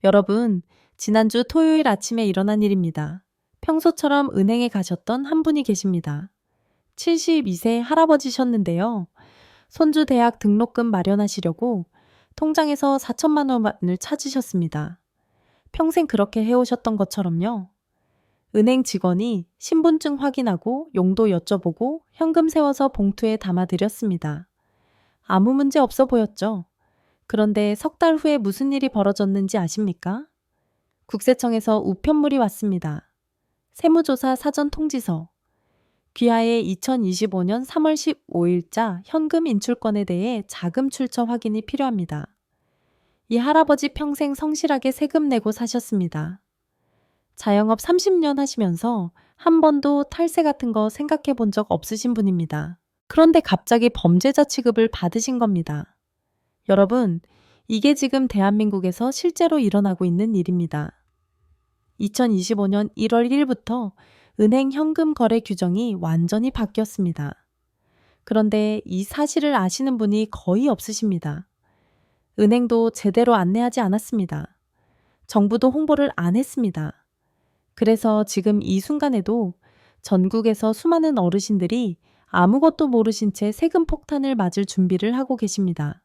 여러분, 지난주 토요일 아침에 일어난 일입니다. 평소처럼 은행에 가셨던 한 분이 계십니다. 72세 할아버지셨는데요. 손주 대학 등록금 마련하시려고 통장에서 4천만 원을 찾으셨습니다. 평생 그렇게 해오셨던 것처럼요. 은행 직원이 신분증 확인하고 용도 여쭤보고 현금 세워서 봉투에 담아드렸습니다. 아무 문제 없어 보였죠. 그런데 석 달 후에 무슨 일이 벌어졌는지 아십니까? 국세청에서 우편물이 왔습니다. 세무조사 사전 통지서. 귀하의 2025년 3월 15일자 현금 인출권에 대해 자금 출처 확인이 필요합니다. 이 할아버지 평생 성실하게 세금 내고 사셨습니다. 자영업 30년 하시면서 한 번도 탈세 같은 거 생각해 본 적 없으신 분입니다. 그런데 갑자기 범죄자 취급을 받으신 겁니다. 여러분, 이게 지금 대한민국에서 실제로 일어나고 있는 일입니다. 2025년 1월 1일부터 은행 현금 거래 규정이 완전히 바뀌었습니다. 그런데 이 사실을 아시는 분이 거의 없으십니다. 은행도 제대로 안내하지 않았습니다. 정부도 홍보를 안 했습니다. 그래서 지금 이 순간에도 전국에서 수많은 어르신들이 아무것도 모르신 채 세금 폭탄을 맞을 준비를 하고 계십니다.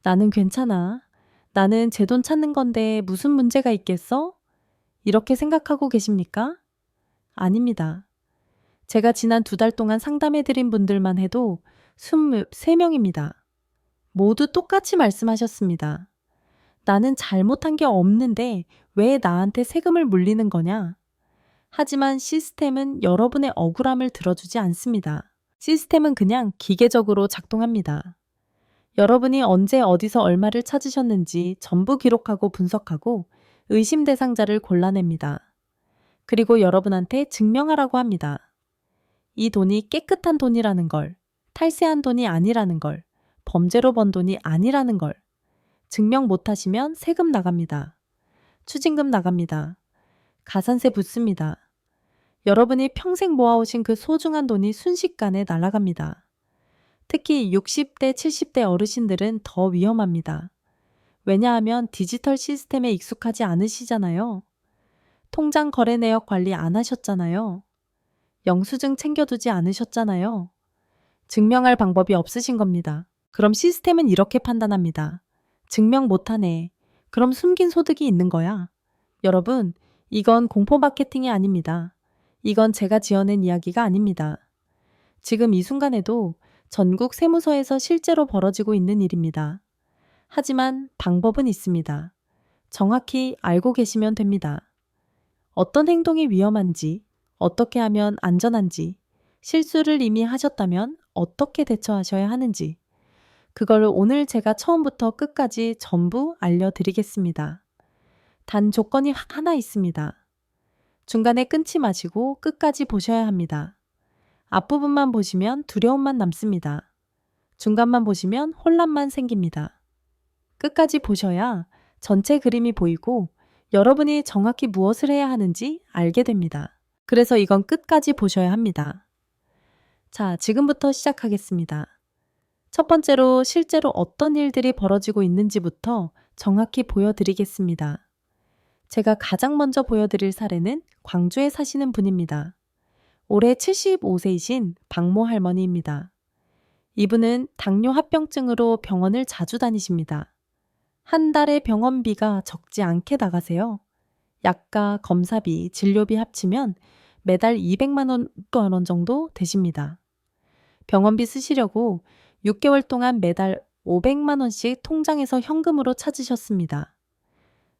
나는 괜찮아. 나는 제 돈 찾는 건데 무슨 문제가 있겠어? 이렇게 생각하고 계십니까? 아닙니다. 제가 지난 2달 동안 상담해드린 분들만 해도 23명입니다. 모두 똑같이 말씀하셨습니다. 나는 잘못한 게 없는데 왜 나한테 세금을 물리는 거냐? 하지만 시스템은 여러분의 억울함을 들어주지 않습니다. 시스템은 그냥 기계적으로 작동합니다. 여러분이 언제 어디서 얼마를 찾으셨는지 전부 기록하고 분석하고 의심 대상자를 골라냅니다. 그리고 여러분한테 증명하라고 합니다. 이 돈이 깨끗한 돈이라는 걸, 탈세한 돈이 아니라는 걸, 범죄로 번 돈이 아니라는 걸 증명 못하시면 세금 나갑니다. 추징금 나갑니다. 가산세 붙습니다. 여러분이 평생 모아오신 그 소중한 돈이 순식간에 날아갑니다. 특히 60대, 70대 어르신들은 더 위험합니다. 왜냐하면 디지털 시스템에 익숙하지 않으시잖아요. 통장 거래 내역 관리 안 하셨잖아요. 영수증 챙겨두지 않으셨잖아요. 증명할 방법이 없으신 겁니다. 그럼 시스템은 이렇게 판단합니다. 증명 못하네. 그럼 숨긴 소득이 있는 거야. 여러분, 이건 공포 마케팅이 아닙니다. 이건 제가 지어낸 이야기가 아닙니다. 지금 이 순간에도 전국 세무서에서 실제로 벌어지고 있는 일입니다. 하지만 방법은 있습니다. 정확히 알고 계시면 됩니다. 어떤 행동이 위험한지, 어떻게 하면 안전한지, 실수를 이미 하셨다면 어떻게 대처하셔야 하는지, 그걸 오늘 제가 처음부터 끝까지 전부 알려드리겠습니다. 단 조건이 하나 있습니다. 중간에 끊지 마시고 끝까지 보셔야 합니다. 앞부분만 보시면 두려움만 남습니다. 중간만 보시면 혼란만 생깁니다. 끝까지 보셔야 전체 그림이 보이고 여러분이 정확히 무엇을 해야 하는지 알게 됩니다. 그래서 이건 끝까지 보셔야 합니다. 자, 지금부터 시작하겠습니다. 첫 번째로 실제로 어떤 일들이 벌어지고 있는지부터 정확히 보여드리겠습니다. 제가 가장 먼저 보여드릴 사례는 광주에 사시는 분입니다. 올해 75세이신 박모 할머니입니다. 이분은 당뇨 합병증으로 병원을 자주 다니십니다. 한 달에 병원비가 적지 않게 나가세요. 약가, 검사비, 진료비 합치면 매달 200만 원 정도 되십니다. 병원비 쓰시려고 6개월 동안 매달 500만 원씩 통장에서 현금으로 찾으셨습니다.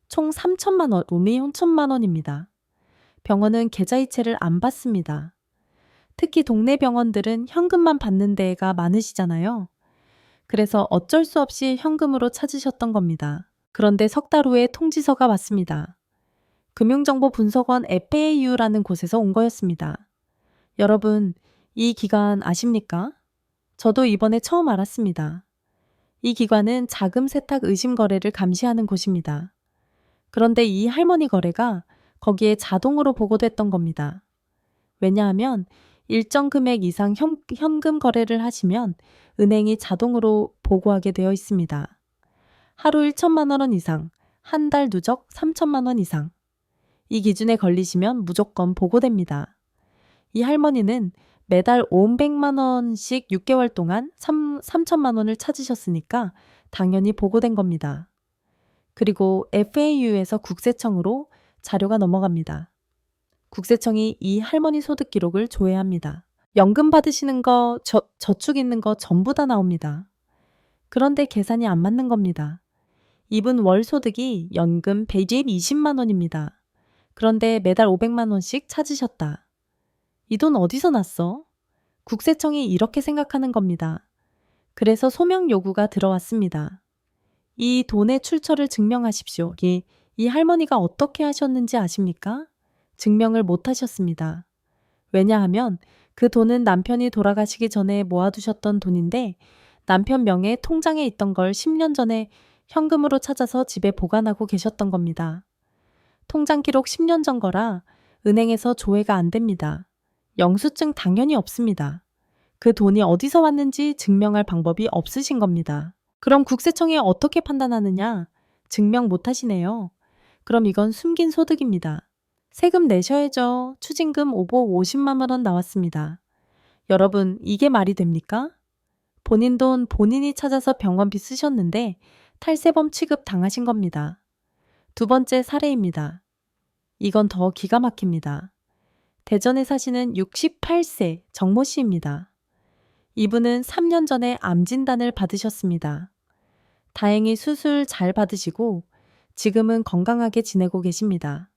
총 3천만 원, 돈이 3천만 원입니다. 병원은 계좌이체를 안 받습니다. 특히 동네 병원들은 현금만 받는 데가 많으시잖아요. 그래서 어쩔 수 없이 현금으로 찾으셨던 겁니다. 그런데 석 달 후에 통지서가 왔습니다. 금융정보분석원 FAU라는 곳에서 온 거였습니다. 여러분, 이 기관 아십니까? 저도 이번에 처음 알았습니다. 이 기관은 자금 세탁 의심 거래를 감시하는 곳입니다. 그런데 이 할머니 거래가 거기에 자동으로 보고됐던 겁니다. 왜냐하면 일정 금액 이상 현금 거래를 하시면 은행이 자동으로 보고하게 되어 있습니다. 하루 1천만 원 이상, 한 달 누적 3천만 원 이상. 이 기준에 걸리시면 무조건 보고됩니다. 이 할머니는 매달 500만 원씩 6개월 동안 3천만 원을 찾으셨으니까 당연히 보고된 겁니다. 그리고 FAU에서 국세청으로 자료가 넘어갑니다. 국세청이 이 할머니 소득 기록을 조회합니다. 연금 받으시는 거, 저축 있는 거 전부 다 나옵니다. 그런데 계산이 안 맞는 겁니다. 이분 월 소득이 연금 120만 원입니다. 그런데 매달 500만 원씩 찾으셨다. 이 돈 어디서 났어? 국세청이 이렇게 생각하는 겁니다. 그래서 소명 요구가 들어왔습니다. 이 돈의 출처를 증명하십시오. 이 할머니가 어떻게 하셨는지 아십니까? 증명을 못 하셨습니다. 왜냐하면 그 돈은 남편이 돌아가시기 전에 모아두셨던 돈인데 남편 명의 통장에 있던 걸 10년 전에 현금으로 찾아서 집에 보관하고 계셨던 겁니다. 통장 기록 10년 전 거라 은행에서 조회가 안 됩니다. 영수증 당연히 없습니다. 그 돈이 어디서 왔는지 증명할 방법이 없으신 겁니다. 그럼 국세청이 어떻게 판단하느냐? 증명 못 하시네요. 그럼 이건 숨긴 소득입니다. 세금 내셔야죠. 추징금 오보 50만 원 나왔습니다. 여러분, 이게 말이 됩니까? 본인 돈 본인이 찾아서 병원비 쓰셨는데 탈세범 취급 당하신 겁니다. 두 번째 사례입니다. 이건 더 기가 막힙니다. 대전에 사시는 68세 정모 씨입니다. 이분은 3년 전에 암 진단을 받으셨습니다. 다행히 수술 잘 받으시고 지금은 건강하게 지내고 계십니다.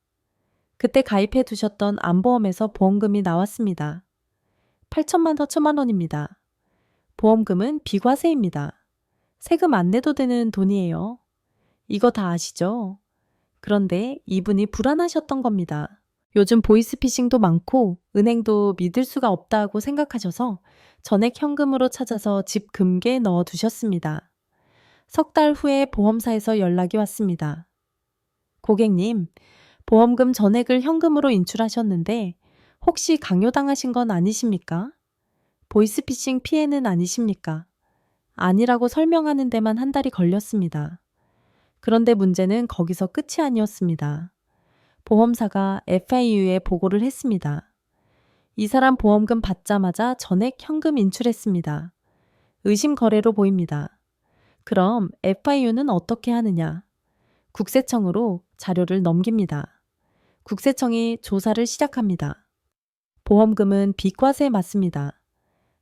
그때 가입해 두셨던 암보험에서 보험금이 나왔습니다. 8천만 원입니다. 보험금은 비과세입니다. 세금 안 내도 되는 돈이에요. 이거 다 아시죠? 그런데 이분이 불안하셨던 겁니다. 요즘 보이스피싱도 많고 은행도 믿을 수가 없다고 생각하셔서 전액 현금으로 찾아서 집 금괴에 넣어 두셨습니다. 석 달 후에 보험사에서 연락이 왔습니다. 고객님, 보험금 전액을 현금으로 인출하셨는데 혹시 강요당하신 건 아니십니까? 보이스피싱 피해는 아니십니까? 아니라고 설명하는 데만 한 달이 걸렸습니다. 그런데 문제는 거기서 끝이 아니었습니다. 보험사가 FIU에 보고를 했습니다. 이 사람 보험금 받자마자 전액 현금 인출했습니다. 의심 거래로 보입니다. 그럼 FIU는 어떻게 하느냐? 국세청으로 자료를 넘깁니다. 국세청이 조사를 시작합니다. 보험금은 비과세 맞습니다.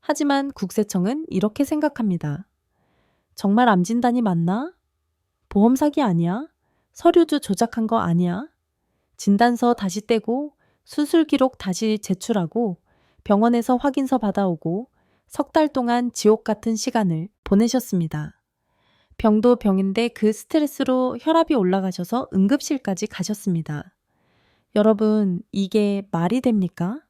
하지만 국세청은 이렇게 생각합니다. 정말 암 진단이 맞나? 보험 사기 아니야? 서류도 조작한 거 아니야? 진단서 다시 떼고 수술 기록 다시 제출하고 병원에서 확인서 받아오고 석 달 동안 지옥 같은 시간을 보내셨습니다. 병도 병인데 그 스트레스로 혈압이 올라가셔서 응급실까지 가셨습니다. 여러분, 이게 말이 됩니까?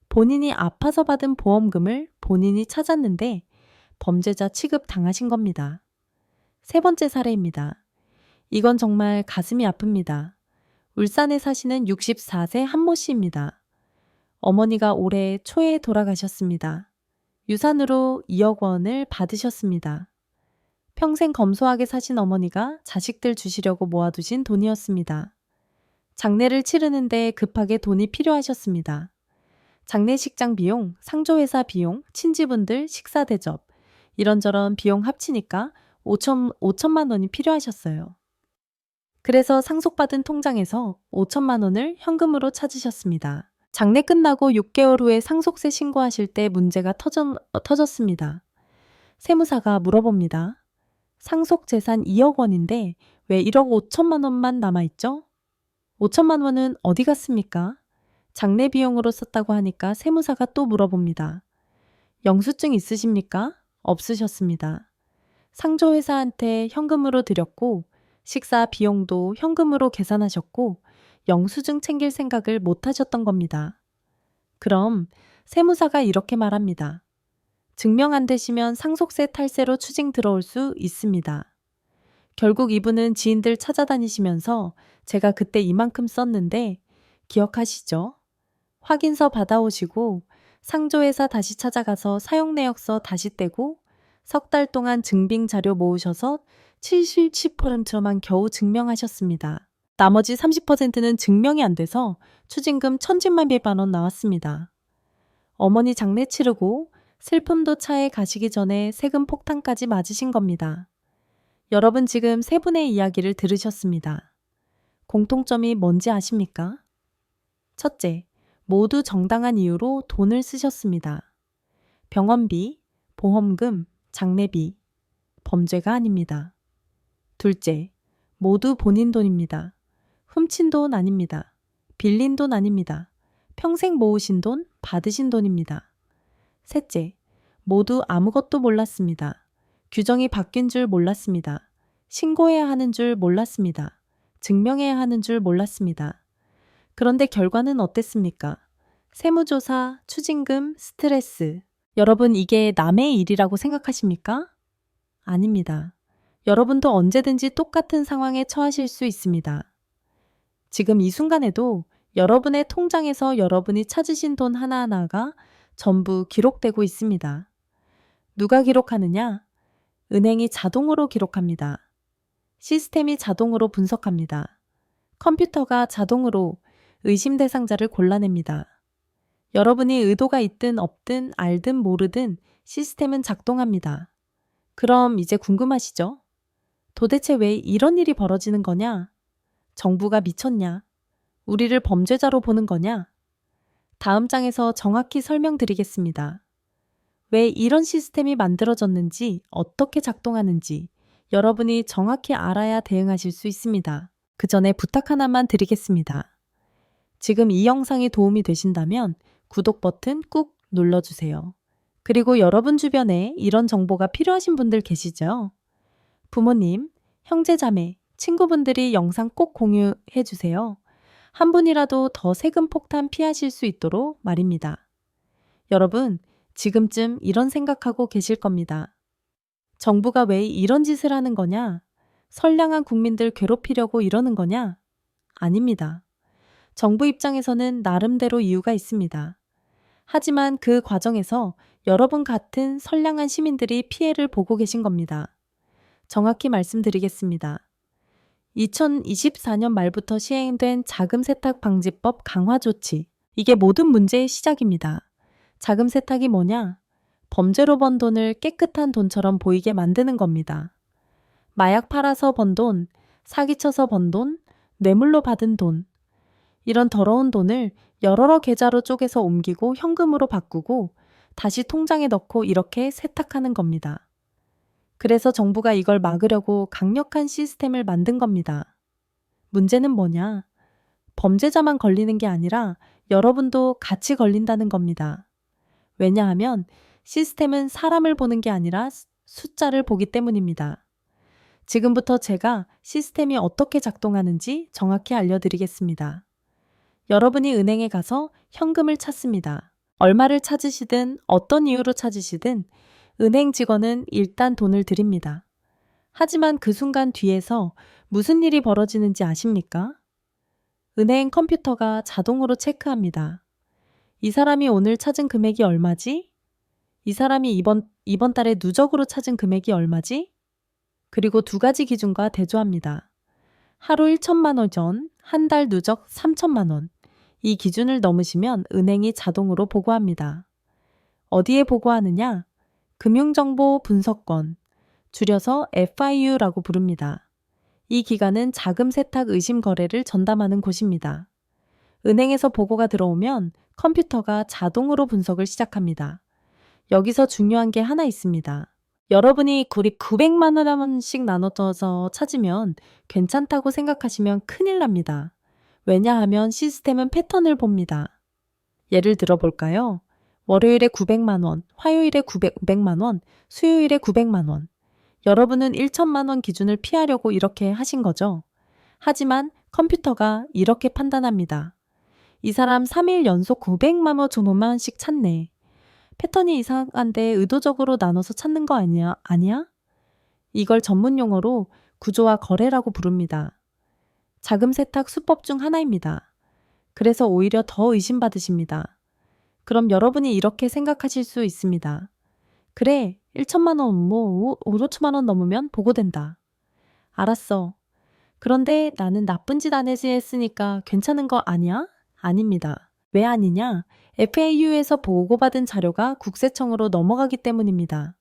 본인이 아파서 받은 보험금을 본인이 찾았는데 범죄자 취급 당하신 겁니다. 세 번째 사례입니다. 이건 정말 가슴이 아픕니다. 울산에 사시는 64세 한모 씨입니다. 어머니가 올해 초에 돌아가셨습니다. 유산으로 2억 원을 받으셨습니다. 평생 검소하게 사신 어머니가 자식들 주시려고 모아두신 돈이었습니다. 장례를 치르는데 급하게 돈이 필요하셨습니다. 장례식장 비용, 상조회사 비용, 친지분들 식사 대접, 이런저런 비용 합치니까 5천만 원이 필요하셨어요. 그래서 상속받은 통장에서 5천만 원을 현금으로 찾으셨습니다. 장례 끝나고 6개월 후에 상속세 신고하실 때 문제가 터졌습니다. 세무사가 물어봅니다. 상속 재산 2억 원인데 왜 1억 5천만 원만 남아있죠? 5천만 원은 어디 갔습니까? 장례 비용으로 썼다고 하니까 세무사가 또 물어봅니다. 영수증 있으십니까? 없으셨습니다. 상조회사한테 현금으로 드렸고 식사 비용도 현금으로 계산하셨고 영수증 챙길 생각을 못 하셨던 겁니다. 그럼 세무사가 이렇게 말합니다. 증명 안 되시면 상속세 탈세로 추징 들어올 수 있습니다. 결국 이분은 지인들 찾아다니시면서 제가 그때 이만큼 썼는데 기억하시죠? 확인서 받아오시고 상조회사 다시 찾아가서 사용내역서 다시 떼고 석 달 동안 증빙 자료 모으셔서 70%만 겨우 증명하셨습니다. 나머지 30%는 증명이 안 돼서 추징금 1,010만 원 나왔습니다. 어머니 장례 치르고 슬픔도 차에 가시기 전에 세금 폭탄까지 맞으신 겁니다. 여러분 지금 세 분의 이야기를 들으셨습니다. 공통점이 뭔지 아십니까? 첫째, 모두 정당한 이유로 돈을 쓰셨습니다. 병원비, 보험금, 장례비, 범죄가 아닙니다. 둘째, 모두 본인 돈입니다. 훔친 돈 아닙니다. 빌린 돈 아닙니다. 평생 모으신 돈, 받으신 돈입니다. 셋째, 모두 아무것도 몰랐습니다. 규정이 바뀐 줄 몰랐습니다. 신고해야 하는 줄 몰랐습니다. 증명해야 하는 줄 몰랐습니다. 그런데 결과는 어땠습니까? 세무조사, 추징금, 스트레스. 여러분 이게 남의 일이라고 생각하십니까? 아닙니다. 여러분도 언제든지 똑같은 상황에 처하실 수 있습니다. 지금 이 순간에도 여러분의 통장에서 여러분이 찾으신 돈 하나하나가 전부 기록되고 있습니다. 누가 기록하느냐? 은행이 자동으로 기록합니다. 시스템이 자동으로 분석합니다. 컴퓨터가 자동으로 의심 대상자를 골라냅니다. 여러분이 의도가 있든 없든 알든 모르든 시스템은 작동합니다. 그럼 이제 궁금하시죠? 도대체 왜 이런 일이 벌어지는 거냐? 정부가 미쳤냐? 우리를 범죄자로 보는 거냐? 다음 장에서 정확히 설명드리겠습니다. 왜 이런 시스템이 만들어졌는지, 어떻게 작동하는지 여러분이 정확히 알아야 대응하실 수 있습니다. 그 전에 부탁 하나만 드리겠습니다. 지금 이 영상이 도움이 되신다면 구독 버튼 꾹 눌러주세요. 그리고 여러분 주변에 이런 정보가 필요하신 분들 계시죠? 부모님, 형제자매, 친구분들이 영상 꼭 공유해 주세요. 한 분이라도 더 세금 폭탄 피하실 수 있도록 말입니다. 여러분, 지금쯤 이런 생각하고 계실 겁니다. 정부가 왜 이런 짓을 하는 거냐? 선량한 국민들 괴롭히려고 이러는 거냐? 아닙니다. 정부 입장에서는 나름대로 이유가 있습니다. 하지만 그 과정에서 여러분 같은 선량한 시민들이 피해를 보고 계신 겁니다. 정확히 말씀드리겠습니다. 2024년 말부터 시행된 자금 세탁 방지법 강화 조치. 이게 모든 문제의 시작입니다. 자금 세탁이 뭐냐? 범죄로 번 돈을 깨끗한 돈처럼 보이게 만드는 겁니다. 마약 팔아서 번 돈, 사기쳐서 번 돈, 뇌물로 받은 돈. 이런 더러운 돈을 여러 계좌로 쪼개서 옮기고 현금으로 바꾸고 다시 통장에 넣고 이렇게 세탁하는 겁니다. 그래서 정부가 이걸 막으려고 강력한 시스템을 만든 겁니다. 문제는 뭐냐? 범죄자만 걸리는 게 아니라 여러분도 같이 걸린다는 겁니다. 왜냐하면 시스템은 사람을 보는 게 아니라 숫자를 보기 때문입니다. 지금부터 제가 시스템이 어떻게 작동하는지 정확히 알려드리겠습니다. 여러분이 은행에 가서 현금을 찾습니다. 얼마를 찾으시든 어떤 이유로 찾으시든 은행 직원은 일단 돈을 드립니다. 하지만 그 순간 뒤에서 무슨 일이 벌어지는지 아십니까? 은행 컴퓨터가 자동으로 체크합니다. 이 사람이 오늘 찾은 금액이 얼마지? 이 사람이 이번 달에 누적으로 찾은 금액이 얼마지? 그리고 두 가지 기준과 대조합니다. 하루 1천만 원 전, 한 달 누적 3천만 원. 이 기준을 넘으시면 은행이 자동으로 보고합니다. 어디에 보고하느냐? 금융정보분석권, 줄여서 FIU라고 부릅니다. 이 기관은 자금 세탁 의심 거래를 전담하는 곳입니다. 은행에서 보고가 들어오면 컴퓨터가 자동으로 분석을 시작합니다. 여기서 중요한 게 하나 있습니다. 여러분이 900만 원씩 나눠서 찾으면 괜찮다고 생각하시면 큰일 납니다. 왜냐하면 시스템은 패턴을 봅니다. 예를 들어 볼까요? 월요일에 900만 원, 화요일에 900만 원, 수요일에 900만 원. 여러분은 1천만 원 기준을 피하려고 이렇게 하신 거죠. 하지만 컴퓨터가 이렇게 판단합니다. 이 사람 3일 연속 900만 원씩 찾네. 패턴이 이상한데 의도적으로 나눠서 찾는 거 아니야? 이걸 전문 용어로 구조화 거래라고 부릅니다. 자금 세탁 수법 중 하나입니다. 그래서 오히려 더 의심받으십니다. 그럼 여러분이 이렇게 생각하실 수 있습니다. 그래, 1천만 원, 5, 5천만 원 넘으면 보고된다. 알았어. 그런데 나는 나쁜 짓 안 했으니까 괜찮은 거 아니야? 아닙니다. 왜 아니냐? FAU에서 보고받은 자료가 국세청으로 넘어가기 때문입니다.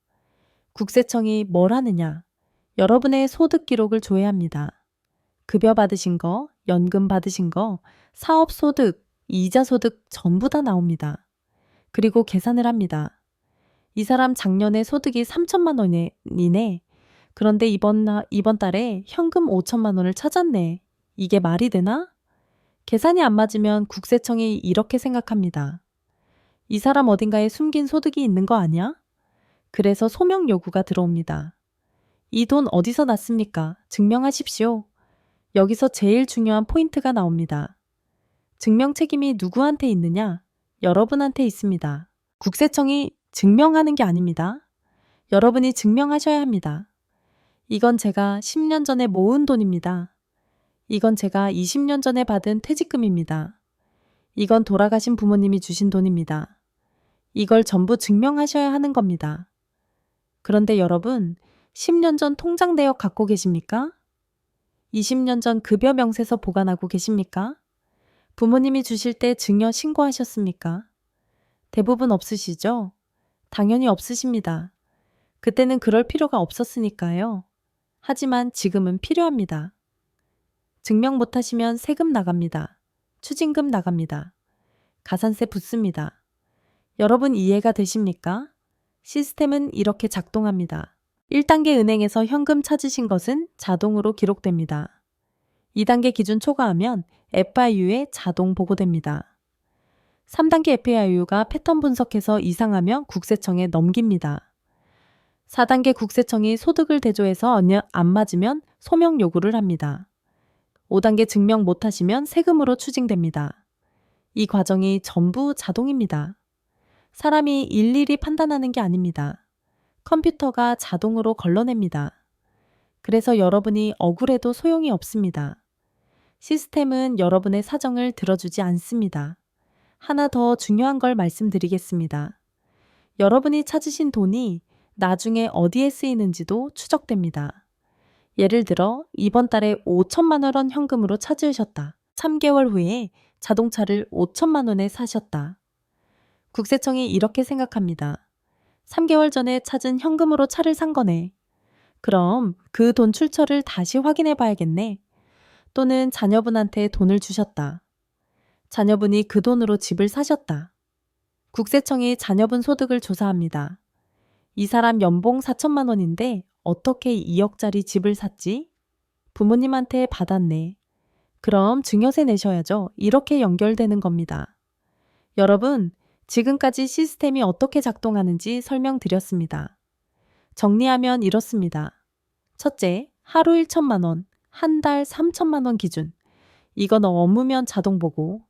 국세청이 뭘 하느냐? 여러분의 소득 기록을 조회합니다. 급여 받으신 거, 연금 받으신 거, 사업 소득, 이자 소득 전부 다 나옵니다. 그리고 계산을 합니다. 이 사람 작년에 소득이 3천만 원이네. 그런데 이번 달에 현금 5천만 원을 찾았네. 이게 말이 되나? 계산이 안 맞으면 국세청이 이렇게 생각합니다. 이 사람 어딘가에 숨긴 소득이 있는 거 아니야? 그래서 소명 요구가 들어옵니다. 이 돈 어디서 났습니까? 증명하십시오. 여기서 제일 중요한 포인트가 나옵니다. 증명 책임이 누구한테 있느냐? 여러분한테 있습니다. 국세청이 증명하는 게 아닙니다. 여러분이 증명하셔야 합니다. 이건 제가 10년 전에 모은 돈입니다. 이건 제가 20년 전에 받은 퇴직금입니다. 이건 돌아가신 부모님이 주신 돈입니다. 이걸 전부 증명하셔야 하는 겁니다. 그런데 여러분, 10년 전 통장 내역 갖고 계십니까? 20년 전 급여 명세서 보관하고 계십니까? 부모님이 주실 때 증여 신고하셨습니까? 대부분 없으시죠? 당연히 없으십니다. 그때는 그럴 필요가 없었으니까요. 하지만 지금은 필요합니다. 증명 못하시면 세금 나갑니다. 추징금 나갑니다. 가산세 붙습니다. 여러분 이해가 되십니까? 시스템은 이렇게 작동합니다. 1단계 은행에서 현금 찾으신 것은 자동으로 기록됩니다. 2단계 기준 초과하면 FIU에 자동 보고됩니다. 3단계 FIU가 패턴 분석해서 이상하면 국세청에 넘깁니다. 4단계 국세청이 소득을 대조해서 안 맞으면 소명 요구를 합니다. 5단계 증명 못하시면 세금으로 추징됩니다. 이 과정이 전부 자동입니다. 사람이 일일이 판단하는 게 아닙니다. 컴퓨터가 자동으로 걸러냅니다. 그래서 여러분이 억울해도 소용이 없습니다. 시스템은 여러분의 사정을 들어주지 않습니다. 하나 더 중요한 걸 말씀드리겠습니다. 여러분이 찾으신 돈이 나중에 어디에 쓰이는지도 추적됩니다. 예를 들어 이번 달에 5천만 원 현금으로 찾으셨다. 3개월 후에 자동차를 5천만 원에 사셨다. 국세청이 이렇게 생각합니다. 3개월 전에 찾은 현금으로 차를 산 거네. 그럼 그 돈 출처를 다시 확인해 봐야겠네. 또는 자녀분한테 돈을 주셨다. 자녀분이 그 돈으로 집을 사셨다. 국세청이 자녀분 소득을 조사합니다. 이 사람 연봉 4천만 원인데 어떻게 2억짜리 집을 샀지? 부모님한테 받았네. 그럼 증여세 내셔야죠. 이렇게 연결되는 겁니다. 여러분, 지금까지 시스템이 어떻게 작동하는지 설명드렸습니다. 정리하면 이렇습니다. 첫째, 하루 1천만 원, 한 달 3천만 원 기준. 이거 넘으면 자동 보고.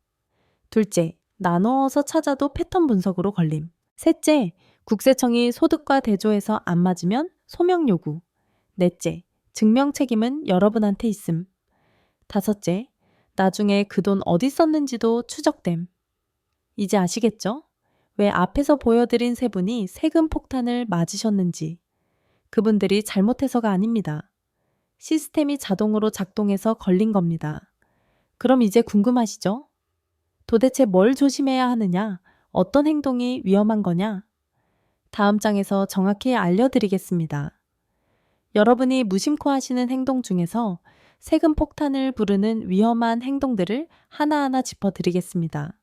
둘째, 나누어서 찾아도 패턴 분석으로 걸림. 셋째, 국세청이 소득과 대조해서 안 맞으면 소명 요구. 넷째, 증명 책임은 여러분한테 있음. 다섯째, 나중에 그 돈 어디 썼는지도 추적됨. 이제 아시겠죠? 왜 앞에서 보여드린 세 분이 세금 폭탄을 맞으셨는지. 그분들이 잘못해서가 아닙니다. 시스템이 자동으로 작동해서 걸린 겁니다. 그럼 이제 궁금하시죠? 도대체 뭘 조심해야 하느냐? 어떤 행동이 위험한 거냐? 다음 장에서 정확히 알려드리겠습니다. 여러분이 무심코 하시는 행동 중에서 세금 폭탄을 부르는 위험한 행동들을 하나하나 짚어드리겠습니다.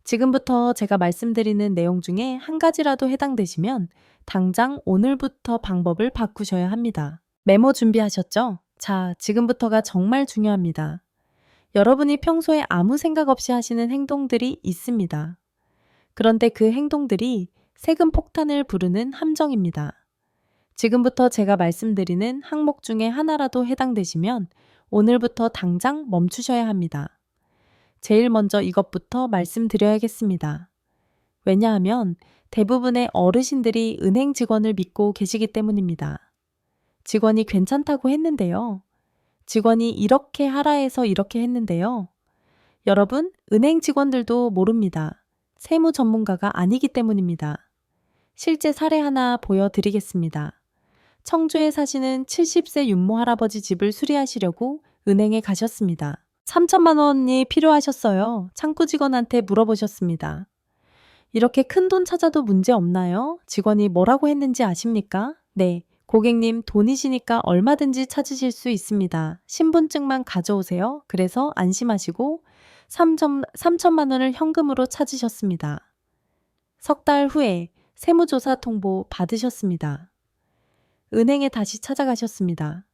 지금부터 제가 말씀드리는 내용 중에 한 가지라도 해당되시면 당장 오늘부터 방법을 바꾸셔야 합니다. 메모 준비하셨죠? 자, 지금부터가 정말 중요합니다. 여러분이 평소에 아무 생각 없이 하시는 행동들이 있습니다. 그런데 그 행동들이 세금 폭탄을 부르는 함정입니다. 지금부터 제가 말씀드리는 항목 중에 하나라도 해당되시면 오늘부터 당장 멈추셔야 합니다. 제일 먼저 이것부터 말씀드려야겠습니다. 왜냐하면 대부분의 어르신들이 은행 직원을 믿고 계시기 때문입니다. 직원이 괜찮다고 했는데요. 직원이 이렇게 하라 해서 이렇게 했는데요. 여러분, 은행 직원들도 모릅니다. 세무 전문가가 아니기 때문입니다. 실제 사례 하나 보여드리겠습니다. 청주에 사시는 70세 윤모 할아버지 집을 수리하시려고 은행에 가셨습니다. 3천만 원이 필요하셨어요. 창구 직원한테 물어보셨습니다. 이렇게 큰 돈 찾아도 문제 없나요? 직원이 뭐라고 했는지 아십니까? 네. 고객님, 돈이시니까 얼마든지 찾으실 수 있습니다. 신분증만 가져오세요. 그래서 안심하시고 3천만 원을 현금으로 찾으셨습니다. 석 달 후에 세무조사 통보 받으셨습니다. 은행에 다시 찾아가셨습니다.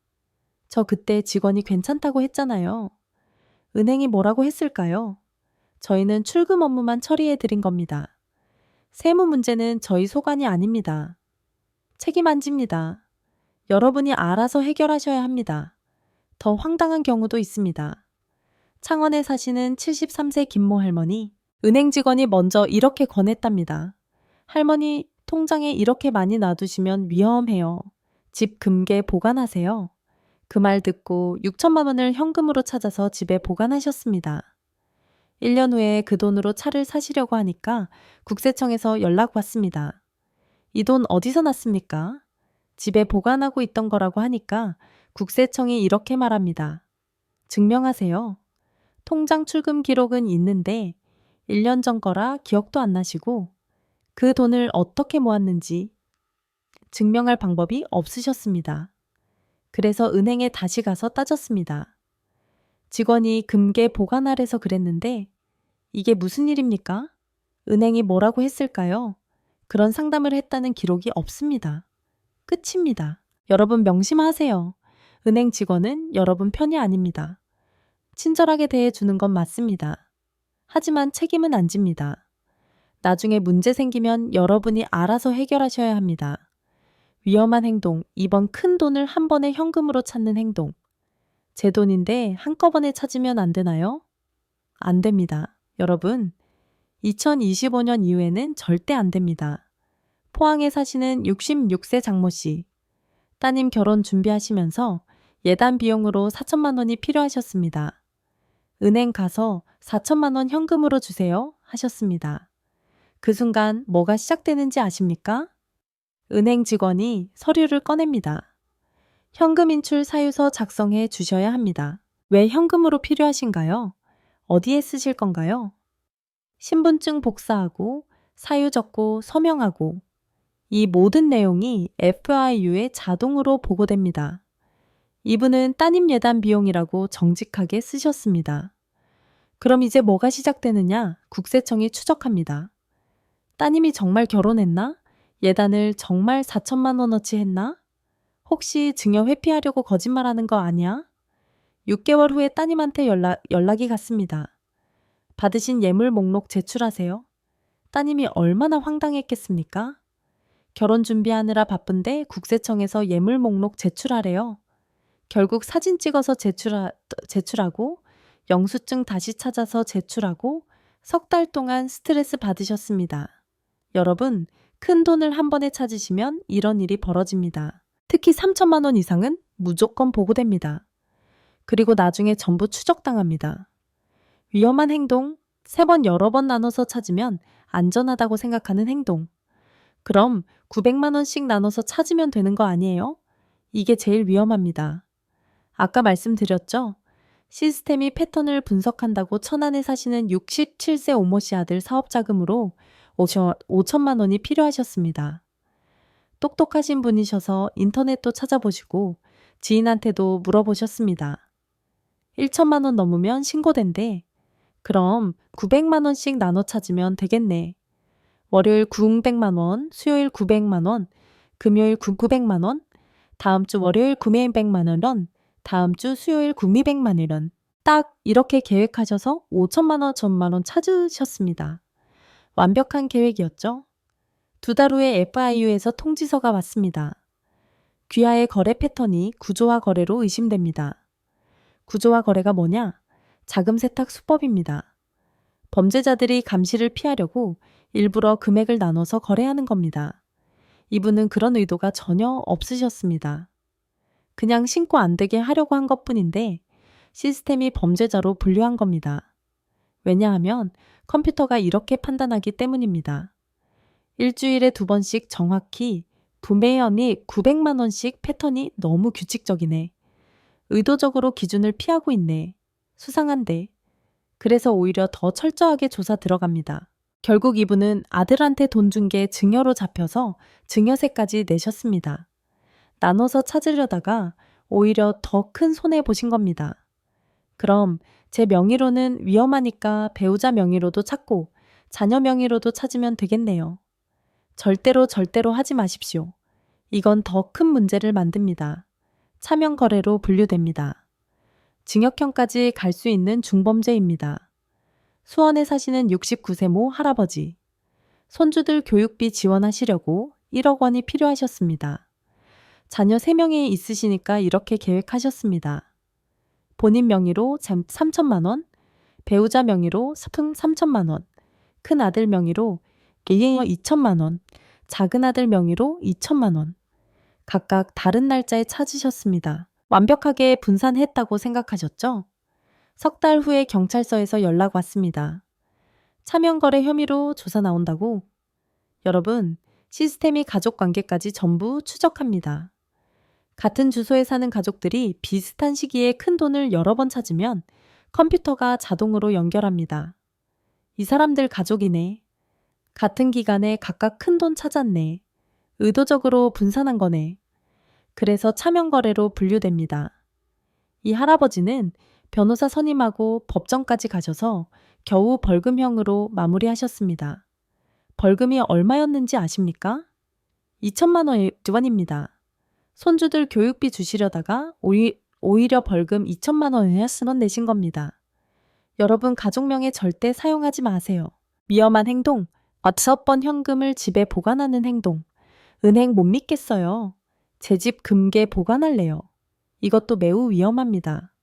저 그때 직원이 괜찮다고 했잖아요. 은행이 뭐라고 했을까요? 저희는 출금 업무만 처리해 드린 겁니다. 세무 문제는 저희 소관이 아닙니다. 책임 안 집니다. 여러분이 알아서 해결하셔야 합니다. 더 황당한 경우도 있습니다. 창원에 사시는 73세 김모 할머니. 은행 직원이 먼저 이렇게 권했답니다. 할머니, 통장에 이렇게 많이 놔두시면 위험해요. 집 금괴 보관하세요. 그 말 듣고 6천만 원을 현금으로 찾아서 집에 보관하셨습니다. 1년 후에 그 돈으로 차를 사시려고 하니까 국세청에서 연락 왔습니다. 이 돈 어디서 났습니까? 집에 보관하고 있던 거라고 하니까 국세청이 이렇게 말합니다. 증명하세요. 통장 출금 기록은 있는데 1년 전 거라 기억도 안 나시고 그 돈을 어떻게 모았는지 증명할 방법이 없으셨습니다. 그래서 은행에 다시 가서 따졌습니다. 직원이 금괴 보관하래서 그랬는데 이게 무슨 일입니까? 은행이 뭐라고 했을까요? 그런 상담을 했다는 기록이 없습니다. 끝입니다. 여러분 명심하세요. 은행 직원은 여러분 편이 아닙니다. 친절하게 대해주는 건 맞습니다. 하지만 책임은 안 집니다. 나중에 문제 생기면 여러분이 알아서 해결하셔야 합니다. 위험한 행동, 이번 큰 돈을 한 번에 현금으로 찾는 행동. 제 돈인데 한꺼번에 찾으면 안 되나요? 안 됩니다. 여러분, 2025년 이후에는 절대 안 됩니다. 포항에 사시는 66세 장모 씨. 따님 결혼 준비하시면서 예단 비용으로 4천만 원이 필요하셨습니다. 은행 가서 4천만 원 현금으로 주세요 하셨습니다. 그 순간 뭐가 시작되는지 아십니까? 은행 직원이 서류를 꺼냅니다. 현금 인출 사유서 작성해 주셔야 합니다. 왜 현금으로 필요하신가요? 어디에 쓰실 건가요? 신분증 복사하고 사유 적고 서명하고 이 모든 내용이 FIU에 자동으로 보고됩니다. 이분은 따님 예단 비용이라고 정직하게 쓰셨습니다. 그럼 이제 뭐가 시작되느냐? 국세청이 추적합니다. 따님이 정말 결혼했나? 예단을 정말 4천만 원어치 했나? 혹시 증여 회피하려고 거짓말하는 거 아니야? 6개월 후에 따님한테 연락이 갔습니다. 받으신 예물 목록 제출하세요. 따님이 얼마나 황당했겠습니까? 결혼 준비하느라 바쁜데 국세청에서 예물 목록 제출하래요. 결국 사진 찍어서 제출하고 영수증 다시 찾아서 제출하고 석 달 동안 스트레스 받으셨습니다. 여러분, 큰 돈을 한 번에 찾으시면 이런 일이 벌어집니다. 특히 3천만 원 이상은 무조건 보고됩니다. 그리고 나중에 전부 추적당합니다. 위험한 행동, 3번 여러 번 나눠서 찾으면 안전하다고 생각하는 행동. 그럼 900만 원씩 나눠서 찾으면 되는 거 아니에요? 이게 제일 위험합니다. 아까 말씀드렸죠? 시스템이 패턴을 분석한다고 천안에 사시는 67세 오모 씨 아들 사업자금으로 5천만 원이 필요하셨습니다. 똑똑하신 분이셔서 인터넷도 찾아보시고 지인한테도 물어보셨습니다. 1천만 원 넘으면 신고된대. 그럼 900만 원씩 나눠 찾으면 되겠네. 월요일 900만 원, 수요일 900만 원, 금요일 900만 원, 다음 주 월요일 900만 원, 다음 주 수요일 900만 원. 딱 이렇게 계획하셔서 5천만 원, 1천만 원 찾으셨습니다. 완벽한 계획이었죠? 2달 후에 FIU에서 통지서가 왔습니다. 귀하의 거래 패턴이 구조화 거래로 의심됩니다. 구조화 거래가 뭐냐? 자금 세탁 수법입니다. 범죄자들이 감시를 피하려고 일부러 금액을 나눠서 거래하는 겁니다. 이분은 그런 의도가 전혀 없으셨습니다. 그냥 신고 안 되게 하려고 한 것뿐인데 시스템이 범죄자로 분류한 겁니다. 왜냐하면 컴퓨터가 이렇게 판단하기 때문입니다. 일주일에 2번씩 정확히 구매연이 900만 원씩 패턴이 너무 규칙적이네. 의도적으로 기준을 피하고 있네. 수상한데. 그래서 오히려 더 철저하게 조사 들어갑니다. 결국 이분은 아들한테 돈 준 게 증여로 잡혀서 증여세까지 내셨습니다. 나눠서 찾으려다가 오히려 더 큰 손해 보신 겁니다. 그럼 제 명의로는 위험하니까 배우자 명의로도 찾고 자녀 명의로도 찾으면 되겠네요. 절대로 하지 마십시오. 이건 더 큰 문제를 만듭니다. 차명 거래로 분류됩니다. 징역형까지 갈 수 있는 중범죄입니다. 수원에 사시는 69세 모 할아버지. 손주들 교육비 지원하시려고 1억 원이 필요하셨습니다. 자녀 3명이 있으시니까 이렇게 계획하셨습니다. 본인 명의로 3천만 원, 배우자 명의로 3천만 원, 큰 아들 명의로 2천만 원, 작은 아들 명의로 2천만 원. 각각 다른 날짜에 찾으셨습니다. 완벽하게 분산했다고 생각하셨죠? 석 달 후에 경찰서에서 연락 왔습니다. 차명거래 혐의로 조사 나온다고? 여러분, 시스템이 가족 관계까지 전부 추적합니다. 같은 주소에 사는 가족들이 비슷한 시기에 큰 돈을 여러 번 찾으면 컴퓨터가 자동으로 연결합니다. 이 사람들 가족이네. 같은 기간에 각각 큰 돈 찾았네. 의도적으로 분산한 거네. 그래서 차명거래로 분류됩니다. 이 할아버지는 변호사 선임하고 법정까지 가셔서 겨우 벌금형으로 마무리하셨습니다. 벌금이 얼마였는지 아십니까? 2천만 원입니다. 손주들 교육비 주시려다가 오히려 벌금 2천만 원을 내신 겁니다. 여러분 가족명에 절대 사용하지 마세요. 위험한 행동, 6번 현금을 집에 보관하는 행동. 은행 못 믿겠어요. 제 집 금괴 보관할래요. 이것도 매우 위험합니다.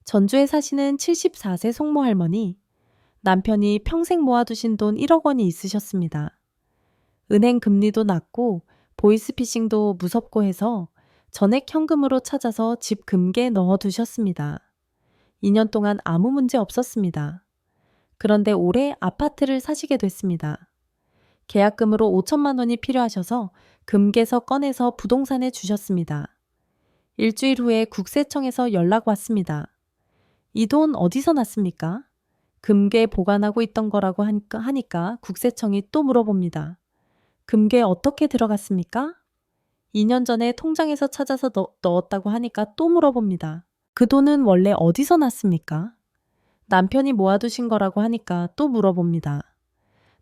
전주에 사시는 74세 송모 할머니. 남편이 평생 모아두신 돈 1억 원이 있으셨습니다. 은행 금리도 낮고 보이스피싱도 무섭고 해서 전액 현금으로 찾아서 집 금괴에 넣어두셨습니다. 2년 동안 아무 문제 없었습니다. 그런데 올해 아파트를 사시게 됐습니다. 계약금으로 5천만 원이 필요하셔서 금괴서 꺼내서 부동산에 주셨습니다. 일주일 후에 국세청에서 연락 왔습니다. 이 돈 어디서 났습니까? 금괴 보관하고 있던 거라고 하니까 국세청이 또 물어봅니다. 금괴 어떻게 들어갔습니까? 2년 전에 통장에서 찾아서 넣었다고 하니까 또 물어봅니다. 그 돈은 원래 어디서 났습니까? 남편이 모아두신 거라고 하니까 또 물어봅니다.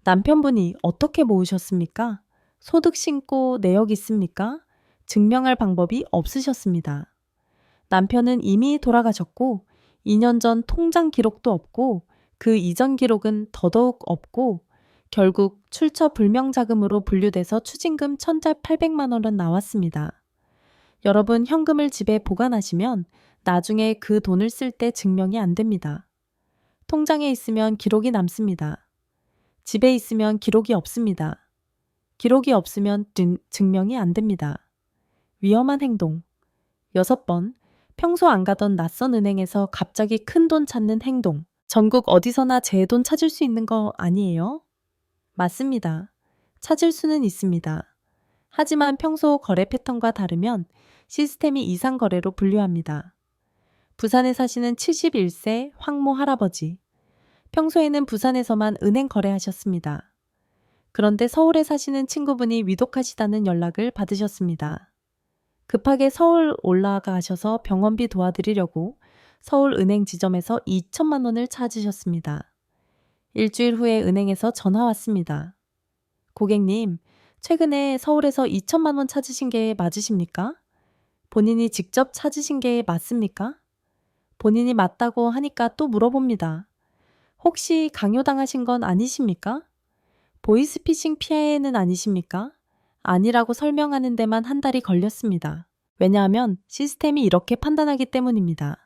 남편분이 어떻게 모으셨습니까? 소득 신고 내역 있습니까? 증명할 방법이 없으셨습니다. 남편은 이미 돌아가셨고 2년 전 통장 기록도 없고 그 이전 기록은 더더욱 없고 결국 출처 불명 자금으로 분류돼서 추징금 1,800만 원은 나왔습니다. 여러분 현금을 집에 보관하시면 나중에 그 돈을 쓸 때 증명이 안 됩니다. 통장에 있으면 기록이 남습니다. 집에 있으면 기록이 없습니다. 기록이 없으면 증명이 안 됩니다. 위험한 행동. 6번, 평소 안 가던 낯선 은행에서 갑자기 큰 돈 찾는 행동. 전국 어디서나 제 돈 찾을 수 있는 거 아니에요? 맞습니다. 찾을 수는 있습니다. 하지만 평소 거래 패턴과 다르면 시스템이 이상 거래로 분류합니다. 부산에 사시는 71세 황모 할아버지. 평소에는 부산에서만 은행 거래하셨습니다. 그런데 서울에 사시는 친구분이 위독하시다는 연락을 받으셨습니다. 급하게 서울 올라가셔서 병원비 도와드리려고 서울 은행 지점에서 2천만 원을 찾으셨습니다. 일주일 후에 은행에서 전화 왔습니다. 고객님, 최근에 서울에서 2천만 원 찾으신 게 맞으십니까? 본인이 직접 찾으신 게 맞습니까? 본인이 맞다고 하니까 또 물어봅니다. 혹시 강요당하신 건 아니십니까? 보이스피싱 피해는 아니십니까? 아니라고 설명하는 데만 한 달이 걸렸습니다. 왜냐하면 시스템이 이렇게 판단하기 때문입니다.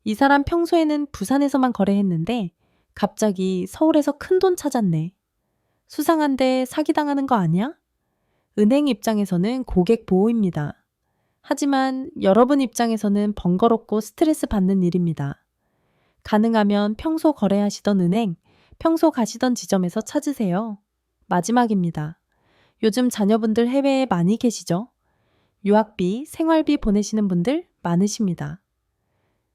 이 사람 평소에는 부산에서만 거래했는데 갑자기 서울에서 큰 돈 찾았네. 수상한데 사기당하는 거 아니야? 은행 입장에서는 고객 보호입니다. 하지만 여러분 입장에서는 번거롭고 스트레스 받는 일입니다. 가능하면 평소 거래하시던 은행, 평소 가시던 지점에서 찾으세요. 마지막입니다. 요즘 자녀분들 해외에 많이 계시죠? 유학비, 생활비 보내시는 분들 많으십니다.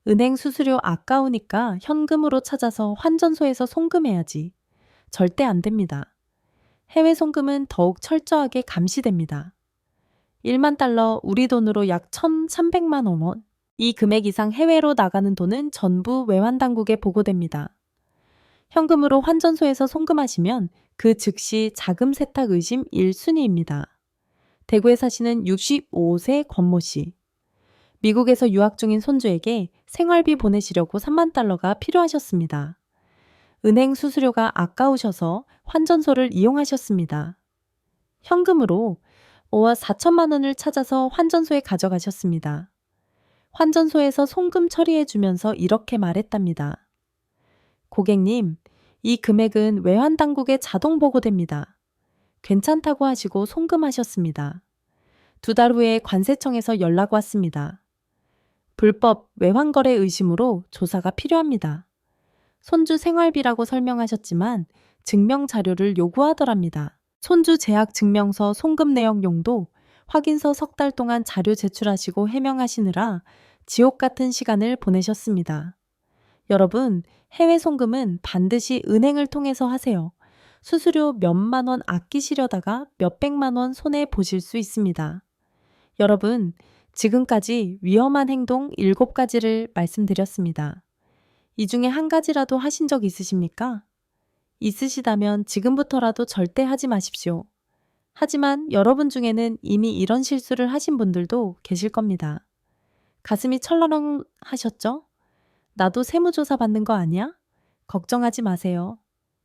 은행 수수료 아까우니까 현금으로 찾아서 환전소에서 송금해야지. 절대 안 됩니다. 해외 송금은 더욱 철저하게 감시됩니다. 1만 달러, 우리 돈으로 약 1,300만 원. 이 금액 이상 해외로 나가는 돈은 전부 외환당국에 보고됩니다. 현금으로 환전소에서 송금하시면 그 즉시 자금 세탁 의심 1순위입니다. 대구에 사시는 65세 권모 씨. 미국에서 유학 중인 손주에게 생활비 보내시려고 3만 달러가 필요하셨습니다. 은행 수수료가 아까우셔서 환전소를 이용하셨습니다. 현금으로 5억 4천만 원을 찾아서 환전소에 가져가셨습니다. 환전소에서 송금 처리해주면서 이렇게 말했답니다. 고객님, 이 금액은 외환당국에 자동 보고됩니다. 괜찮다고 하시고 송금하셨습니다. 2달 후에 관세청에서 연락 왔습니다. 불법 외환거래 의심으로 조사가 필요합니다. 손주 생활비라고 설명하셨지만 증명 자료를 요구하더랍니다. 손주 재학 증명서 송금 내역 용도 확인서 3달 동안 자료 제출하시고 해명하시느라 지옥 같은 시간을 보내셨습니다. 여러분, 해외 송금은 반드시 은행을 통해서 하세요. 수수료 몇만 원 아끼시려다가 몇백만 원 손해 보실 수 있습니다. 여러분, 지금까지 위험한 행동 7가지를 말씀드렸습니다. 이 중에 한 가지라도 하신 적 있으십니까? 있으시다면 지금부터라도 절대 하지 마십시오. 하지만 여러분 중에는 이미 이런 실수를 하신 분들도 계실 겁니다. 가슴이 철렁 하셨죠? 나도 세무조사 받는 거 아니야? 걱정하지 마세요.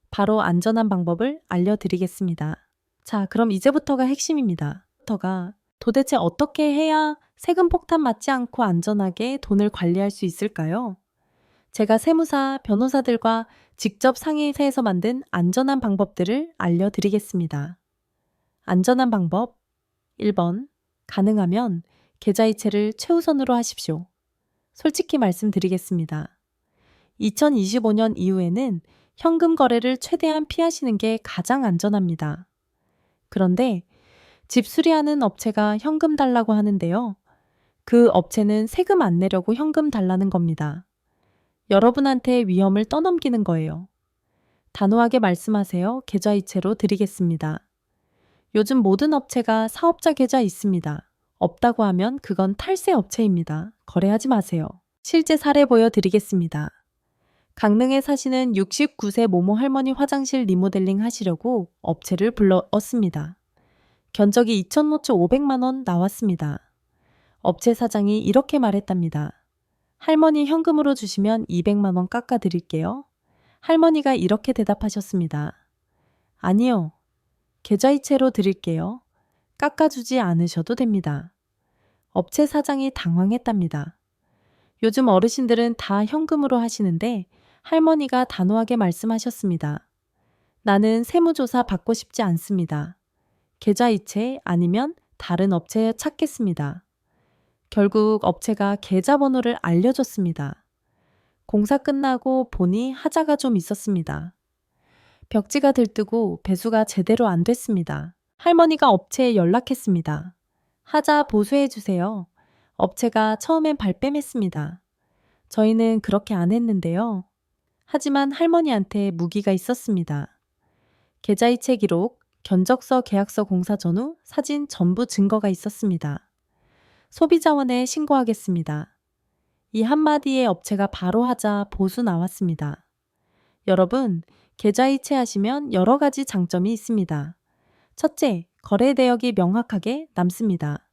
바로 안전한 방법을 알려드리겠습니다. 자, 그럼 이제부터가 핵심입니다. 도대체 어떻게 해야 세금 폭탄 맞지 않고 안전하게 돈을 관리할 수 있을까요? 제가 세무사, 변호사들과 직접 상의해서 만든 안전한 방법들을 알려드리겠습니다. 안전한 방법 1번, 가능하면 계좌이체를 최우선으로 하십시오. 솔직히 말씀드리겠습니다. 2025년 이후에는 현금 거래를 최대한 피하시는 게 가장 안전합니다. 그런데 집 수리하는 업체가 현금 달라고 하는데요. 그 업체는 세금 안 내려고 현금 달라는 겁니다. 여러분한테 위험을 떠넘기는 거예요. 단호하게 말씀하세요. 계좌이체로 드리겠습니다. 요즘 모든 업체가 사업자 계좌 있습니다. 없다고 하면 그건 탈세 업체입니다. 거래하지 마세요. 실제 사례 보여드리겠습니다. 강릉에 사시는 69세 모모 할머니 화장실 리모델링 하시려고 업체를 불렀습니다. 견적이 2,500만 원 나왔습니다. 업체 사장이 이렇게 말했답니다. 할머니 현금으로 주시면 200만 원 깎아드릴게요. 할머니가 이렇게 대답하셨습니다. 아니요. 계좌이체로 드릴게요. 깎아주지 않으셔도 됩니다. 업체 사장이 당황했답니다. 요즘 어르신들은 다 현금으로 하시는데 할머니가 단호하게 말씀하셨습니다. 나는 세무조사 받고 싶지 않습니다. 계좌이체 아니면 다른 업체 찾겠습니다. 결국 업체가 계좌번호를 알려줬습니다. 공사 끝나고 보니 하자가 좀 있었습니다. 벽지가 들뜨고 배수가 제대로 안 됐습니다. 할머니가 업체에 연락했습니다. 하자 보수해 주세요. 업체가 처음엔 발뺌했습니다. 저희는 그렇게 안 했는데요. 하지만 할머니한테 무기가 있었습니다. 계좌이체 기록, 견적서, 계약서 공사 전후, 사진 전부 증거가 있었습니다. 소비자원에 신고하겠습니다. 이 한마디에 업체가 바로 하자 보수 나왔습니다. 여러분, 계좌이체 하시면 여러 가지 장점이 있습니다. 첫째, 거래 내역이 명확하게 남습니다.